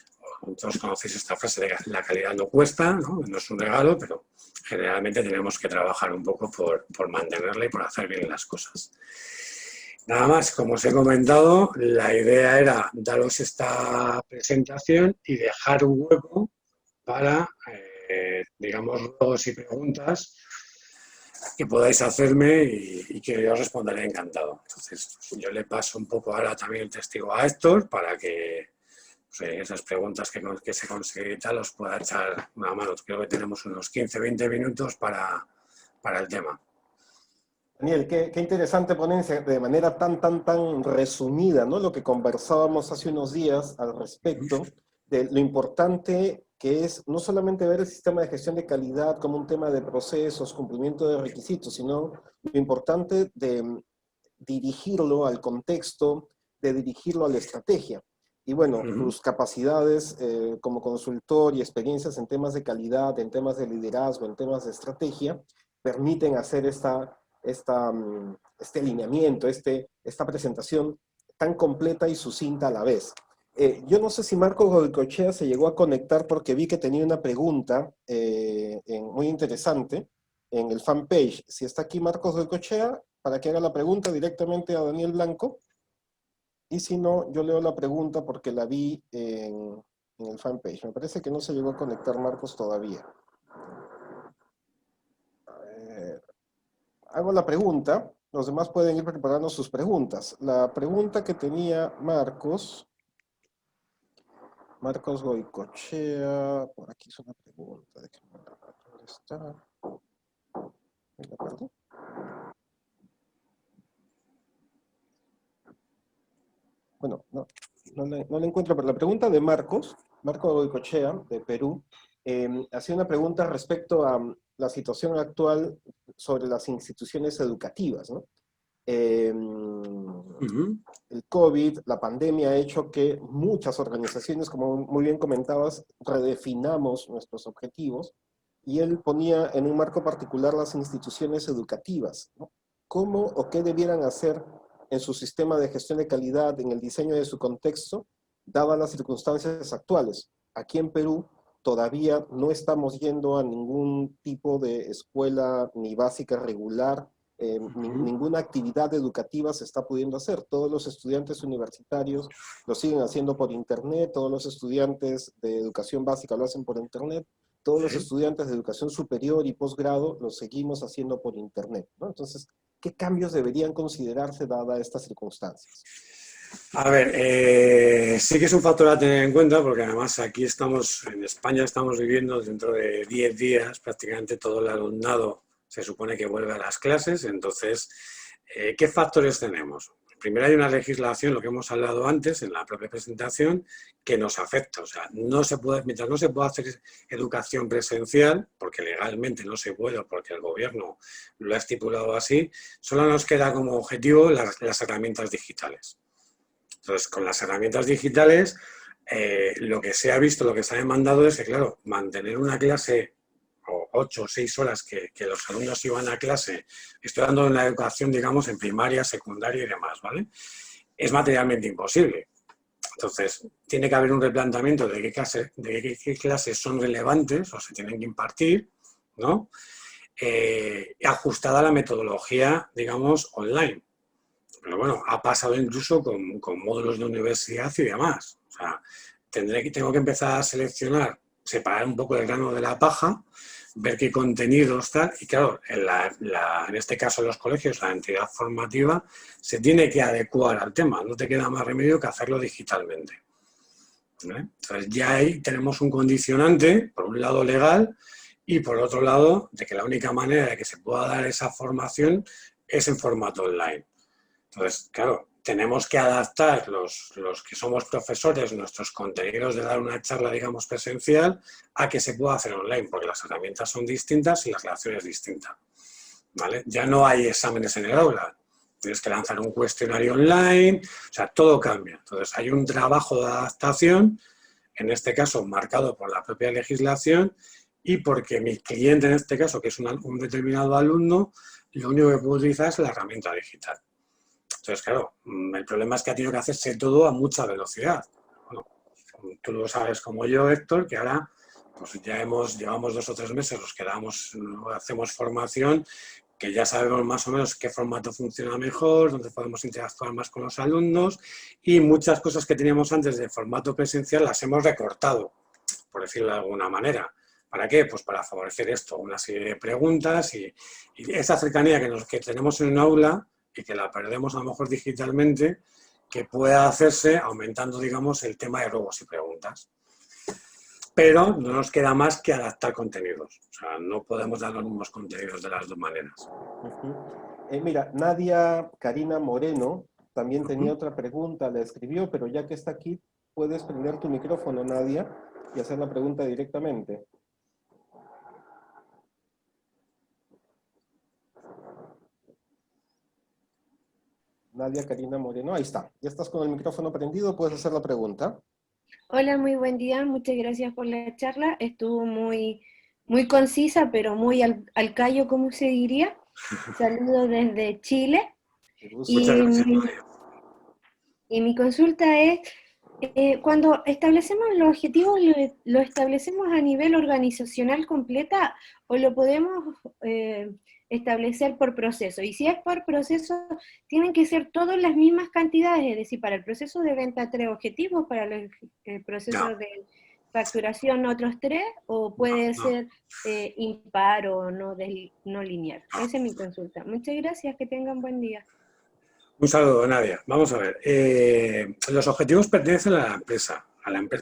todos conocéis esta frase de que la calidad no cuesta, no es un regalo, pero generalmente tenemos que trabajar un poco por mantenerla y por hacer bien las cosas. Nada más, como os he comentado, la idea era daros esta presentación y dejar un hueco para, digamos, ruegos y preguntas que podáis hacerme y que yo os responderé encantado. Entonces, yo le paso un poco ahora también el testigo a Héctor para que esas preguntas que se consiguen y tal os pueda echar una mano. Creo que tenemos unos 15-20 minutos para el tema. Daniel, qué interesante ponencia, de manera tan resumida, ¿no? Lo que conversábamos hace unos días al respecto de lo importante que es no solamente ver el sistema de gestión de calidad como un tema de procesos, cumplimiento de requisitos, sino lo importante de dirigirlo al contexto, de dirigirlo a la estrategia. Y bueno, tus capacidades como consultor y experiencias en temas de calidad, en temas de liderazgo, en temas de estrategia, permiten hacer este alineamiento, esta presentación tan completa y sucinta a la vez. Yo no sé si Marcos Goicoechea se llegó a conectar porque vi que tenía una pregunta muy interesante en el fanpage. Si está aquí Marcos Goicoechea, para que haga la pregunta directamente a Daniel Blanco. Y si no, yo leo la pregunta porque la vi en el fanpage. Me parece que no se llegó a conectar Marcos todavía. Hago la pregunta, los demás pueden ir preparando sus preguntas. La pregunta que tenía Marcos Goicoechea, por aquí es una pregunta, ¿dónde está? ¿Me la perdí? Bueno, no la encuentro, pero la pregunta de Marcos Goicoechea, de Perú, hacía una pregunta respecto a la situación actual sobre las instituciones educativas, ¿no? El COVID, la pandemia ha hecho que muchas organizaciones, como muy bien comentabas, redefinamos nuestros objetivos, y él ponía en un marco particular las instituciones educativas, ¿no? ¿Cómo o qué debieran hacer en su sistema de gestión de calidad, en el diseño de su contexto, dadas las circunstancias actuales? Aquí en Perú todavía no estamos yendo a ningún tipo de escuela ni básica regular, ninguna actividad educativa se está pudiendo hacer. Todos los estudiantes universitarios lo siguen haciendo por internet, todos los estudiantes de educación básica lo hacen por internet, todos los estudiantes de educación superior y posgrado lo seguimos haciendo por internet, ¿no? Entonces, ¿qué cambios deberían considerarse dadas estas circunstancias? A ver, sí que es un factor a tener en cuenta porque además aquí estamos, en España estamos viviendo dentro de 10 días prácticamente todo el alumnado se supone que vuelve a las clases. Entonces, ¿qué factores tenemos? Primero hay una legislación, lo que hemos hablado antes en la propia presentación, que nos afecta. O sea, mientras no se pueda hacer educación presencial, porque legalmente no se puede, porque el gobierno lo ha estipulado así, solo nos queda como objetivo las herramientas digitales. Entonces, con las herramientas digitales, lo que se ha visto, lo que se ha demandado es que, claro, mantener una clase o 8 o 6 horas que los alumnos iban a clase, estoy dando una educación, digamos, en primaria, secundaria y demás, ¿vale? Es materialmente imposible. Entonces, tiene que haber un replanteamiento de qué clases son relevantes o se tienen que impartir, ¿no? Ajustada a la metodología, digamos, online. Pero bueno, ha pasado incluso con módulos de universidad y demás. O sea, tengo que empezar a seleccionar, separar un poco el grano de la paja, ver qué contenidos tal, y claro, en este caso en los colegios, la entidad formativa se tiene que adecuar al tema, no te queda más remedio que hacerlo digitalmente. ¿Vale? Entonces ya ahí tenemos un condicionante, por un lado legal, y por otro lado, de que la única manera de que se pueda dar esa formación es en formato online. Entonces, claro, tenemos que adaptar los que somos profesores nuestros contenidos de dar una charla, digamos, presencial a que se pueda hacer online, porque las herramientas son distintas y la relación es distinta. ¿Vale? Ya no hay exámenes en el aula. Tienes que lanzar un cuestionario online, o sea, todo cambia. Entonces, hay un trabajo de adaptación, en este caso marcado por la propia legislación y porque mi cliente, en este caso, que es un determinado alumno, lo único que puede utilizar es la herramienta digital. Entonces, claro, el problema es que ha tenido que hacerse todo a mucha velocidad. Bueno, tú lo sabes como yo, Héctor, que ahora pues ya llevamos 2 o 3 meses los que hacemos formación, que ya sabemos más o menos qué formato funciona mejor, dónde podemos interactuar más con los alumnos y muchas cosas que teníamos antes de formato presencial las hemos recortado, por decirlo de alguna manera. ¿Para qué? Pues para favorecer esto, una serie de preguntas y esa cercanía que tenemos en un aula y que la perdemos a lo mejor digitalmente, que pueda hacerse aumentando, digamos, el tema de robos y preguntas. Pero no nos queda más que adaptar contenidos. O sea, no podemos dar los mismos contenidos de las dos maneras. Mira, Nadia Karina Moreno también tenía otra pregunta, la escribió, pero ya que está aquí, puedes prender tu micrófono, Nadia, y hacer la pregunta directamente. Nadia Karina Moreno, ahí está. Ya estás con el micrófono prendido, puedes hacer la pregunta. Hola, muy buen día, muchas gracias por la charla. Estuvo muy concisa, pero muy al callo, ¿cómo se diría? Saludos desde Chile. Muchas gracias, Nadia. Y mi consulta es, cuando establecemos los objetivos, ¿lo establecemos a nivel organizacional completa o lo podemos establecer por proceso? Y si es por proceso, ¿tienen que ser todas las mismas cantidades? Es decir, para el proceso de venta 3 objetivos, para el proceso de facturación otros 3, o puede ser impar o no lineal. Esa es mi consulta. Muchas gracias, que tengan buen día. Un saludo, Nadia. Vamos a ver. Los objetivos pertenecen a la empresa,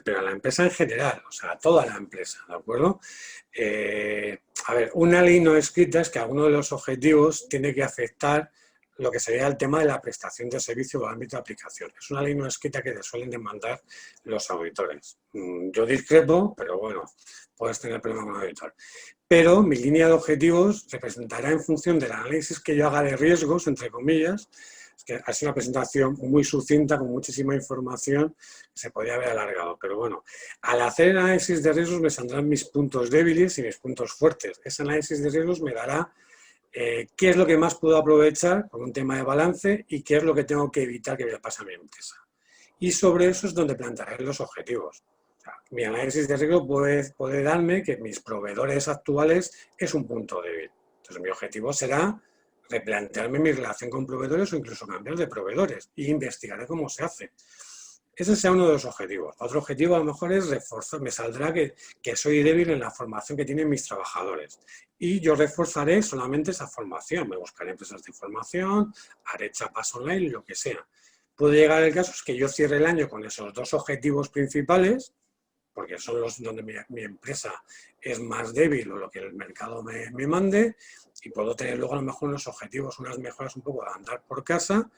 pero a la empresa en general, o sea, a toda la empresa, ¿de acuerdo? A ver, una ley no escrita es que alguno de los objetivos tiene que afectar lo que sería el tema de la prestación de servicio o ámbito de aplicación. Es una ley no escrita que te suelen demandar los auditores. Yo discrepo, pero bueno, puedes tener problema con el auditor. Pero mi línea de objetivos representará en función del análisis que yo haga de riesgos, entre comillas, que ha sido una presentación muy sucinta, con muchísima información, que se podría haber alargado. Pero bueno, al hacer el análisis de riesgos me saldrán mis puntos débiles y mis puntos fuertes. Ese análisis de riesgos me dará qué es lo que más puedo aprovechar con un tema de balance y qué es lo que tengo que evitar que me pase a mi empresa. Y sobre eso es donde plantearé los objetivos. O sea, mi análisis de riesgo puede darme que mis proveedores actuales es un punto débil. Entonces mi objetivo será replantearme mi relación con proveedores o incluso cambiar de proveedores y investigaré cómo se hace. Ese sea uno de los objetivos. Otro objetivo a lo mejor es reforzar, me saldrá que soy débil en la formación que tienen mis trabajadores y yo reforzaré solamente esa formación, me buscaré empresas de formación, haré chapas online, lo que sea. Puede llegar el caso es que yo cierre el año con esos 2 objetivos principales, porque son los donde mi empresa es más débil o lo que el mercado me mande, y puedo tener luego a lo mejor unos objetivos, unas mejoras un poco de andar por casa,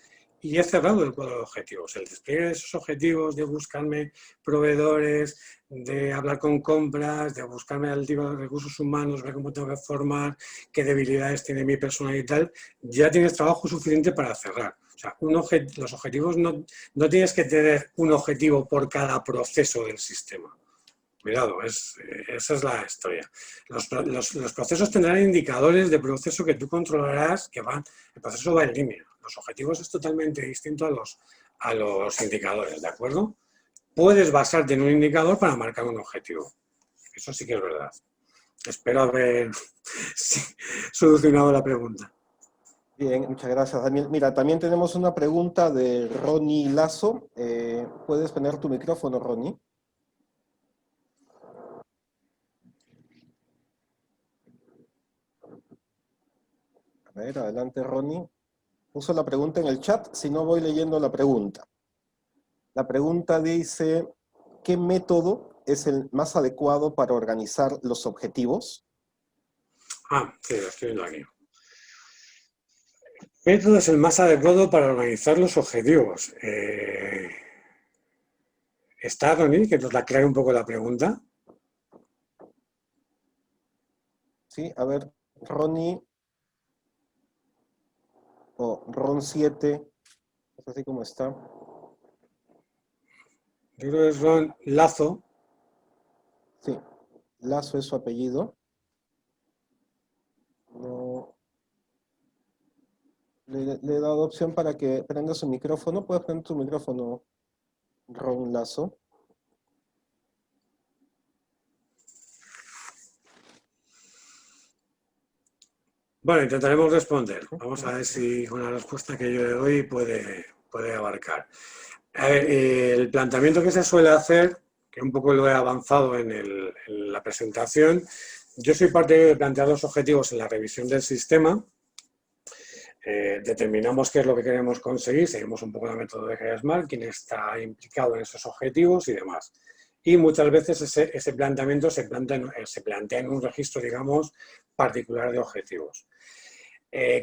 y he cerrado el cuadro de objetivos. El despliegue de esos objetivos, de buscarme proveedores, de hablar con compras, de buscarme al tipo de recursos humanos, ver cómo tengo que formar, qué debilidades tiene mi persona y tal, ya tienes trabajo suficiente para cerrar. O sea, los objetivos no tienes que tener un objetivo por cada proceso del sistema. Cuidado, esa es la historia. Los procesos tendrán indicadores de proceso que tú controlarás, el proceso va en línea. Los objetivos es totalmente distinto a los indicadores, ¿de acuerdo? Puedes basarte en un indicador para marcar un objetivo. Eso sí que es verdad. Espero haber solucionado la pregunta. Bien, muchas gracias, Daniel. Mira, también tenemos una pregunta de Ronnie Lazo. ¿Puedes poner tu micrófono, Ronnie? A ver, adelante, Ronnie. Puso la pregunta en el chat, si no voy leyendo la pregunta. La pregunta dice, ¿qué método es el más adecuado para organizar los objetivos? Sí, lo estoy viendo aquí. ¿Qué método es el más adecuado para organizar los objetivos? ¿Está, Ronnie, que nos la aclare un poco la pregunta? Sí, a ver, Ronnie, o Ron7, es así como está. Yo creo que es Ron Lazo. Sí, Lazo es su apellido. No, le he dado opción para que prenda su micrófono. ¿Puedes prender tu micrófono, Ron Lazo? Bueno, intentaremos responder. Vamos a ver si con la respuesta que yo le doy puede abarcar. A ver, el planteamiento que se suele hacer, que un poco lo he avanzado en la presentación, yo soy partidario de plantear los objetivos en la revisión del sistema. Determinamos qué es lo que queremos conseguir, seguimos un poco la metodología SMART, quién está implicado en esos objetivos y demás. Y muchas veces ese planteamiento se plantea en un registro, digamos, particular de objetivos.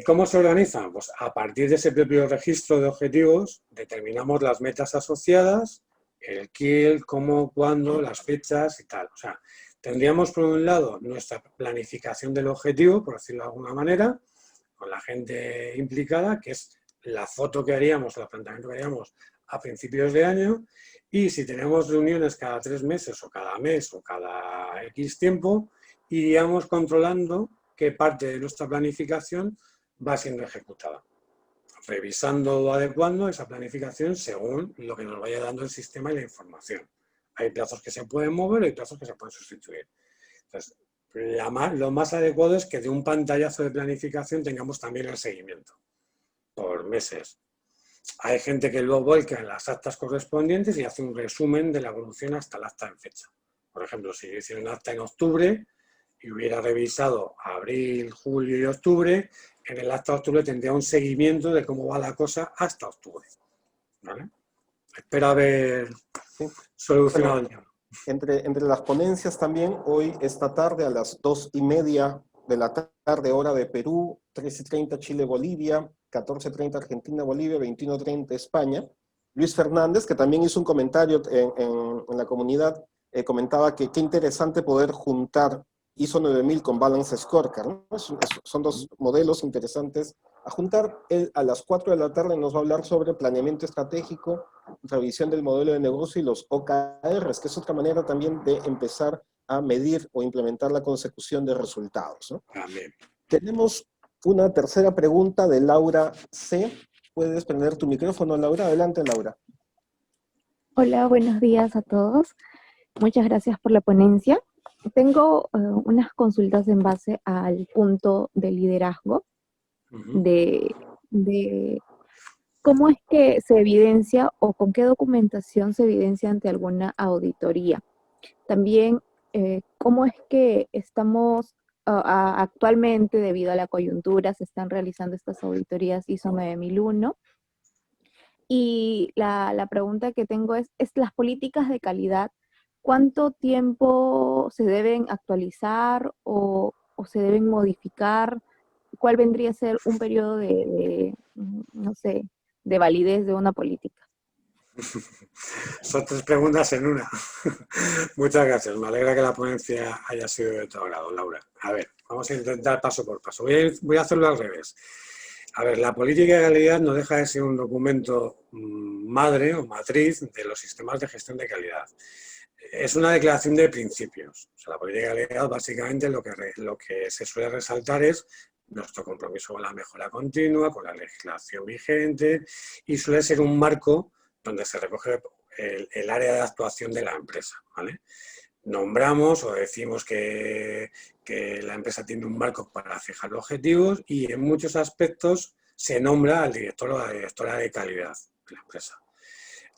¿Cómo se organiza? Pues a partir de ese propio registro de objetivos determinamos las metas asociadas, el qué, el cómo, cuándo, las fechas y tal. O sea, tendríamos por un lado nuestra planificación del objetivo, por decirlo de alguna manera, con la gente implicada, que es la foto que haríamos, el planteamiento que haríamos a principios de año, y si tenemos reuniones cada 3 meses o cada mes o cada X tiempo, iríamos controlando qué parte de nuestra planificación va siendo ejecutada, revisando o adecuando esa planificación según lo que nos vaya dando el sistema y la información. Hay plazos que se pueden mover y hay plazos que se pueden sustituir. Entonces, lo más adecuado es que de un pantallazo de planificación tengamos también el seguimiento por meses. Hay gente que luego vuelca en las actas correspondientes y hace un resumen de la evolución hasta el acta en fecha. Por ejemplo, si yo hiciera un acta en octubre y hubiera revisado abril, julio y octubre, en el acta de octubre tendría un seguimiento de cómo va la cosa hasta octubre. ¿Vale? Espero haber solucionado el tema. Entre las ponencias también, hoy, esta tarde, a las 2:30 de la tarde, hora de Perú, 13:30 Chile-Bolivia, 14:30 Argentina-Bolivia, 21:30 España. Luis Fernández, que también hizo un comentario en la comunidad, comentaba que qué interesante poder juntar ISO 9000 con Balance Scorecard, ¿no? Son dos modelos interesantes a juntar. Él a las 4 de la tarde nos va a hablar sobre planeamiento estratégico, revisión del modelo de negocio y los OKRs, que es otra manera también de empezar a medir o implementar la consecución de resultados, ¿no? También. Tenemos una tercera pregunta de Laura C. ¿Puedes prender tu micrófono, Laura? Adelante, Laura. Hola, buenos días a todos. Muchas gracias por la ponencia. Tengo unas consultas en base al punto de liderazgo, de cómo es que se evidencia o con qué documentación se evidencia ante alguna auditoría. También, cómo es que estamos actualmente, debido a la coyuntura, se están realizando estas auditorías ISO 9001. Y la pregunta que tengo es las políticas de calidad, ¿cuánto tiempo se deben actualizar o se deben modificar? ¿cuál vendría a ser un periodo no sé, de validez de una política? Son 3 preguntas en una. Muchas gracias. Me alegra que la ponencia haya sido de tu agrado, Laura. A ver, vamos a intentar paso por paso. Voy a hacerlo al revés. A ver, la política de calidad no deja de ser un documento madre o matriz de los sistemas de gestión de calidad. Es una declaración de principios. O sea, la política de calidad básicamente lo que se suele resaltar es nuestro compromiso con la mejora continua, con la legislación vigente, y suele ser un marco donde se recoge el área de actuación de la empresa, ¿vale? Nombramos o decimos que la empresa tiene un marco para fijar los objetivos y en muchos aspectos se nombra al director o a la directora de calidad de la empresa.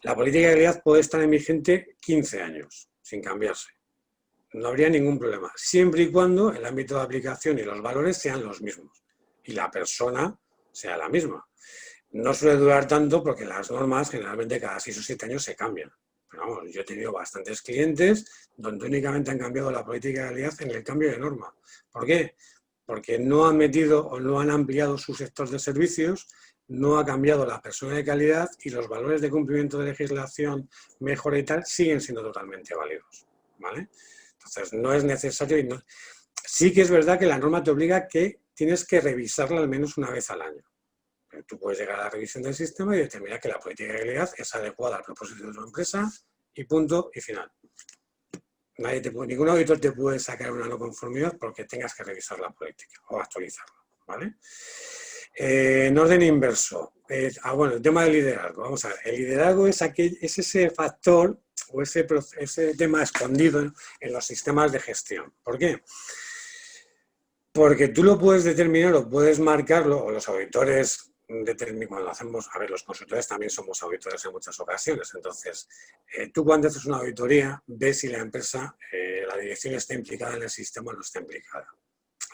La política de calidad puede estar en vigente 15 años sin cambiarse. No habría ningún problema, siempre y cuando el ámbito de aplicación y los valores sean los mismos y la persona sea la misma. No suele durar tanto porque las normas generalmente cada 6 o 7 años se cambian. Pero vamos, yo he tenido bastantes clientes donde únicamente han cambiado la política de calidad en el cambio de norma. ¿Por qué? Porque no han metido o no han ampliado su sector de servicios, no ha cambiado la persona de calidad y los valores de cumplimiento de legislación, mejora y tal, siguen siendo totalmente válidos, ¿vale? Entonces, no es necesario. Sí que es verdad que la norma te obliga a que tienes que revisarla al menos una vez al año. Tú puedes llegar a la revisión del sistema y determinar que la política de calidad es adecuada al propósito de tu empresa y punto y final. Ningún auditor te puede sacar una no conformidad porque tengas que revisar la política o actualizarla, ¿vale? En orden inverso. Bueno, el tema del liderazgo. Vamos a ver, el liderazgo es ese factor o ese tema escondido en los sistemas de gestión. ¿Por qué? Porque tú lo puedes determinar o puedes marcarlo, o los auditores cuando hacemos, a ver, los consultores también somos auditores en muchas ocasiones, entonces tú cuando haces una auditoría ves si la empresa, la dirección está implicada en el sistema o no está implicada.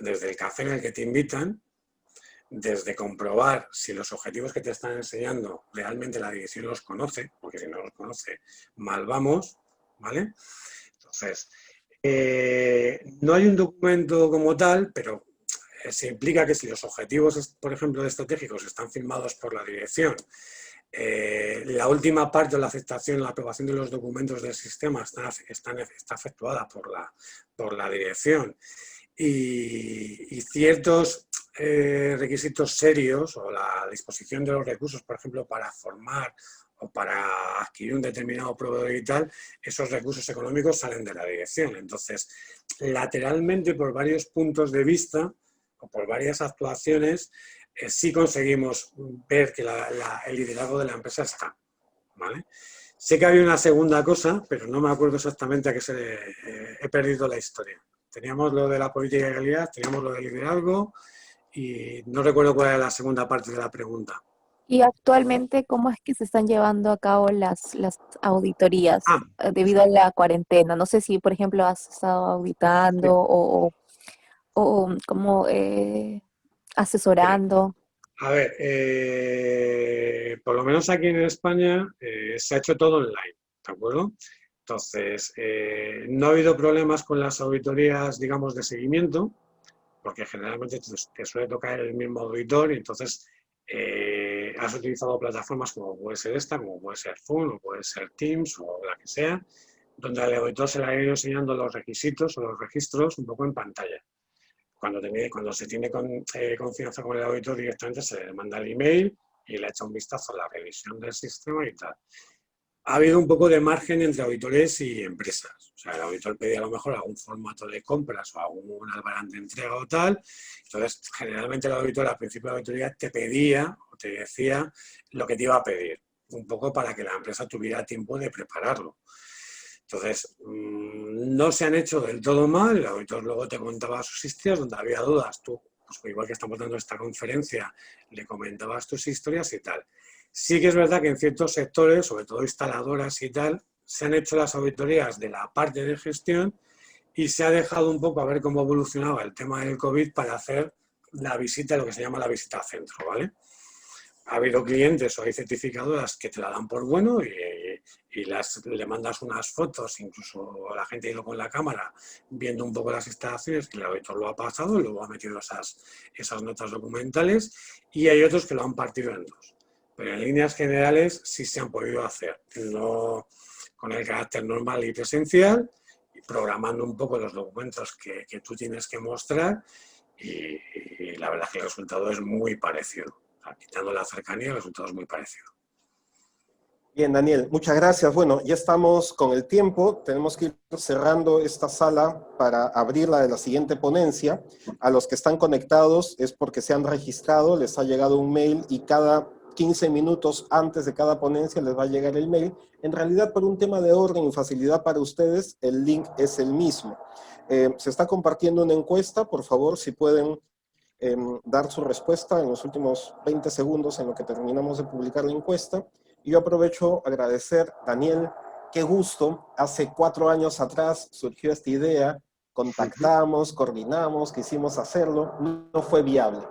Desde el café en el que te invitan, desde comprobar si los objetivos que te están enseñando realmente la dirección los conoce, porque si no los conoce, mal vamos, ¿vale? Entonces, no hay un documento como tal, pero se implica que si los objetivos, por ejemplo, estratégicos están firmados por la dirección, la última parte de la aceptación, la aprobación de los documentos del sistema está efectuada por la dirección y ciertos requisitos serios o la disposición de los recursos, por ejemplo, para formar o para adquirir un determinado proveedor y tal, esos recursos económicos salen de la dirección. Entonces, lateralmente, por varios puntos de vista o por varias actuaciones, sí conseguimos ver que el liderazgo de la empresa está, ¿vale? Sé que había una segunda cosa, pero no me acuerdo exactamente a qué he perdido la historia. Teníamos lo de la política de calidad, teníamos lo del liderazgo y no recuerdo cuál era la segunda parte de la pregunta. Y actualmente, ¿cómo es que se están llevando a cabo las auditorías debido a la cuarentena? No sé si, por ejemplo, has estado auditando Sí. o como asesorando. A ver, por lo menos aquí en España se ha hecho todo online, ¿de acuerdo? Entonces, no ha habido problemas con las auditorías, digamos, de seguimiento, porque generalmente te suele tocar el mismo auditor y entonces has utilizado plataformas como puede ser esta, como puede ser Zoom o puede ser Teams o la que sea, donde al auditor se le ha ido enseñando los requisitos o los registros un poco en pantalla. Cuando se tiene confianza con el auditor directamente se le manda el email y le echa un vistazo a la revisión del sistema y tal. Ha habido un poco de margen entre auditores y empresas. O sea, el auditor pedía a lo mejor algún formato de compras o algún albarán de entrega o tal. Entonces, generalmente el auditor al principio de la auditoría te pedía o te decía lo que te iba a pedir, un poco para que la empresa tuviera tiempo de prepararlo. Entonces, no se han hecho del todo mal, el auditor luego te contaba sus historias, donde había dudas, tú, pues igual que estamos dando esta conferencia, le comentabas tus historias y tal. Sí que es verdad que en ciertos sectores, sobre todo instaladoras y tal, se han hecho las auditorías de la parte de gestión y se ha dejado un poco a ver cómo evolucionaba el tema del COVID para hacer la visita, lo que se llama la visita a centro, ¿vale? Ha habido clientes o hay certificadoras que te la dan por bueno le mandas unas fotos, incluso la gente ha ido con la cámara viendo un poco las instalaciones, y el auditor lo ha pasado, luego ha metido esas notas documentales, y hay otros que lo han partido en dos. Pero en líneas generales sí se han podido hacer, no con el carácter normal y presencial, y programando un poco los documentos que tú tienes que mostrar, y la verdad es que el resultado es muy parecido. O sea, quitando la cercanía, el resultado es muy parecido. Bien, Daniel, muchas gracias. Bueno, ya estamos con el tiempo. Tenemos que ir cerrando esta sala para abrirla de la siguiente ponencia. A los que están conectados es porque se han registrado, les ha llegado un mail y cada 15 minutos antes de cada ponencia les va a llegar el mail. En realidad, por un tema de orden y facilidad para ustedes, el link es el mismo. Se está compartiendo una encuesta. Por favor, si pueden dar su respuesta en los últimos 20 segundos en lo que terminamos de publicar la encuesta. Y yo aprovecho a agradecer, Daniel, qué gusto. Hace 4 años atrás surgió esta idea, contactamos, coordinamos, quisimos hacerlo, no fue viable.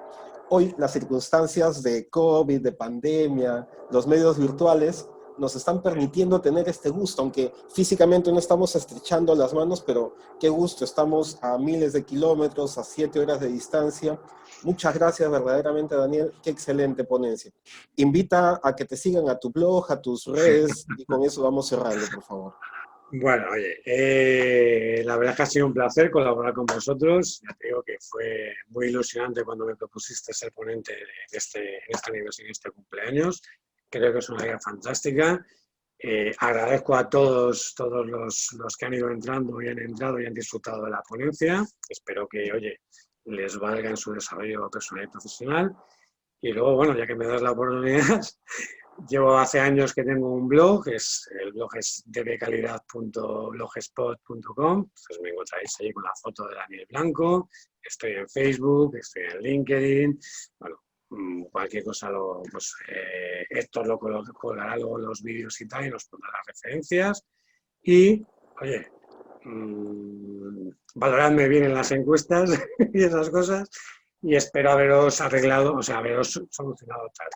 Hoy las circunstancias de COVID, de pandemia, los medios virtuales nos están permitiendo tener este gusto, aunque físicamente no estamos estrechando las manos, pero qué gusto, estamos a miles de kilómetros, a 7 horas de distancia. Muchas gracias verdaderamente, Daniel, qué excelente ponencia. Invita a que te sigan a tu blog, a tus redes, y con eso vamos cerrando, por favor. Bueno, oye, la verdad es que ha sido un placer colaborar con vosotros. Ya te digo que fue muy ilusionante cuando me propusiste ser ponente en este aniversario, en este cumpleaños. Creo que es una idea fantástica. Agradezco a todos los que han ido entrando y han entrado y han disfrutado de la ponencia. Espero que, oye, les valga en su desarrollo personal y profesional. Y luego, bueno, ya que me das la oportunidad, llevo hace años que tengo un blog, el blog es dbcalidad.blogspot.com, entonces me encontráis ahí con la foto de Daniel Blanco, estoy en Facebook, estoy en LinkedIn, bueno, cualquier cosa, pues, Héctor lo colgará luego los vídeos y tal, y nos pondrá las referencias. Y, oye, valoradme bien en las encuestas y esas cosas, y espero haberos arreglado, o sea, haberos solucionado tal.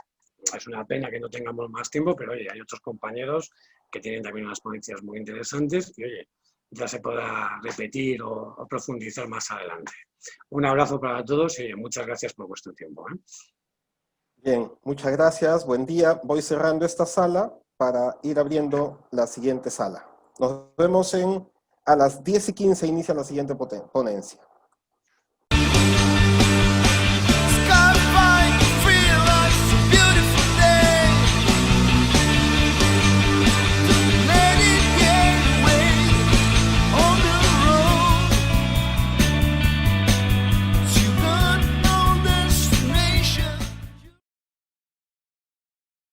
Es una pena que no tengamos más tiempo, pero oye, hay otros compañeros que tienen también unas ponencias muy interesantes y oye, ya se podrá repetir o profundizar más adelante. Un abrazo para todos y muchas gracias por vuestro tiempo. Bien, muchas gracias, buen día. Voy cerrando esta sala para ir abriendo la siguiente sala. Nos vemos a las 10:15 inicia la siguiente ponencia.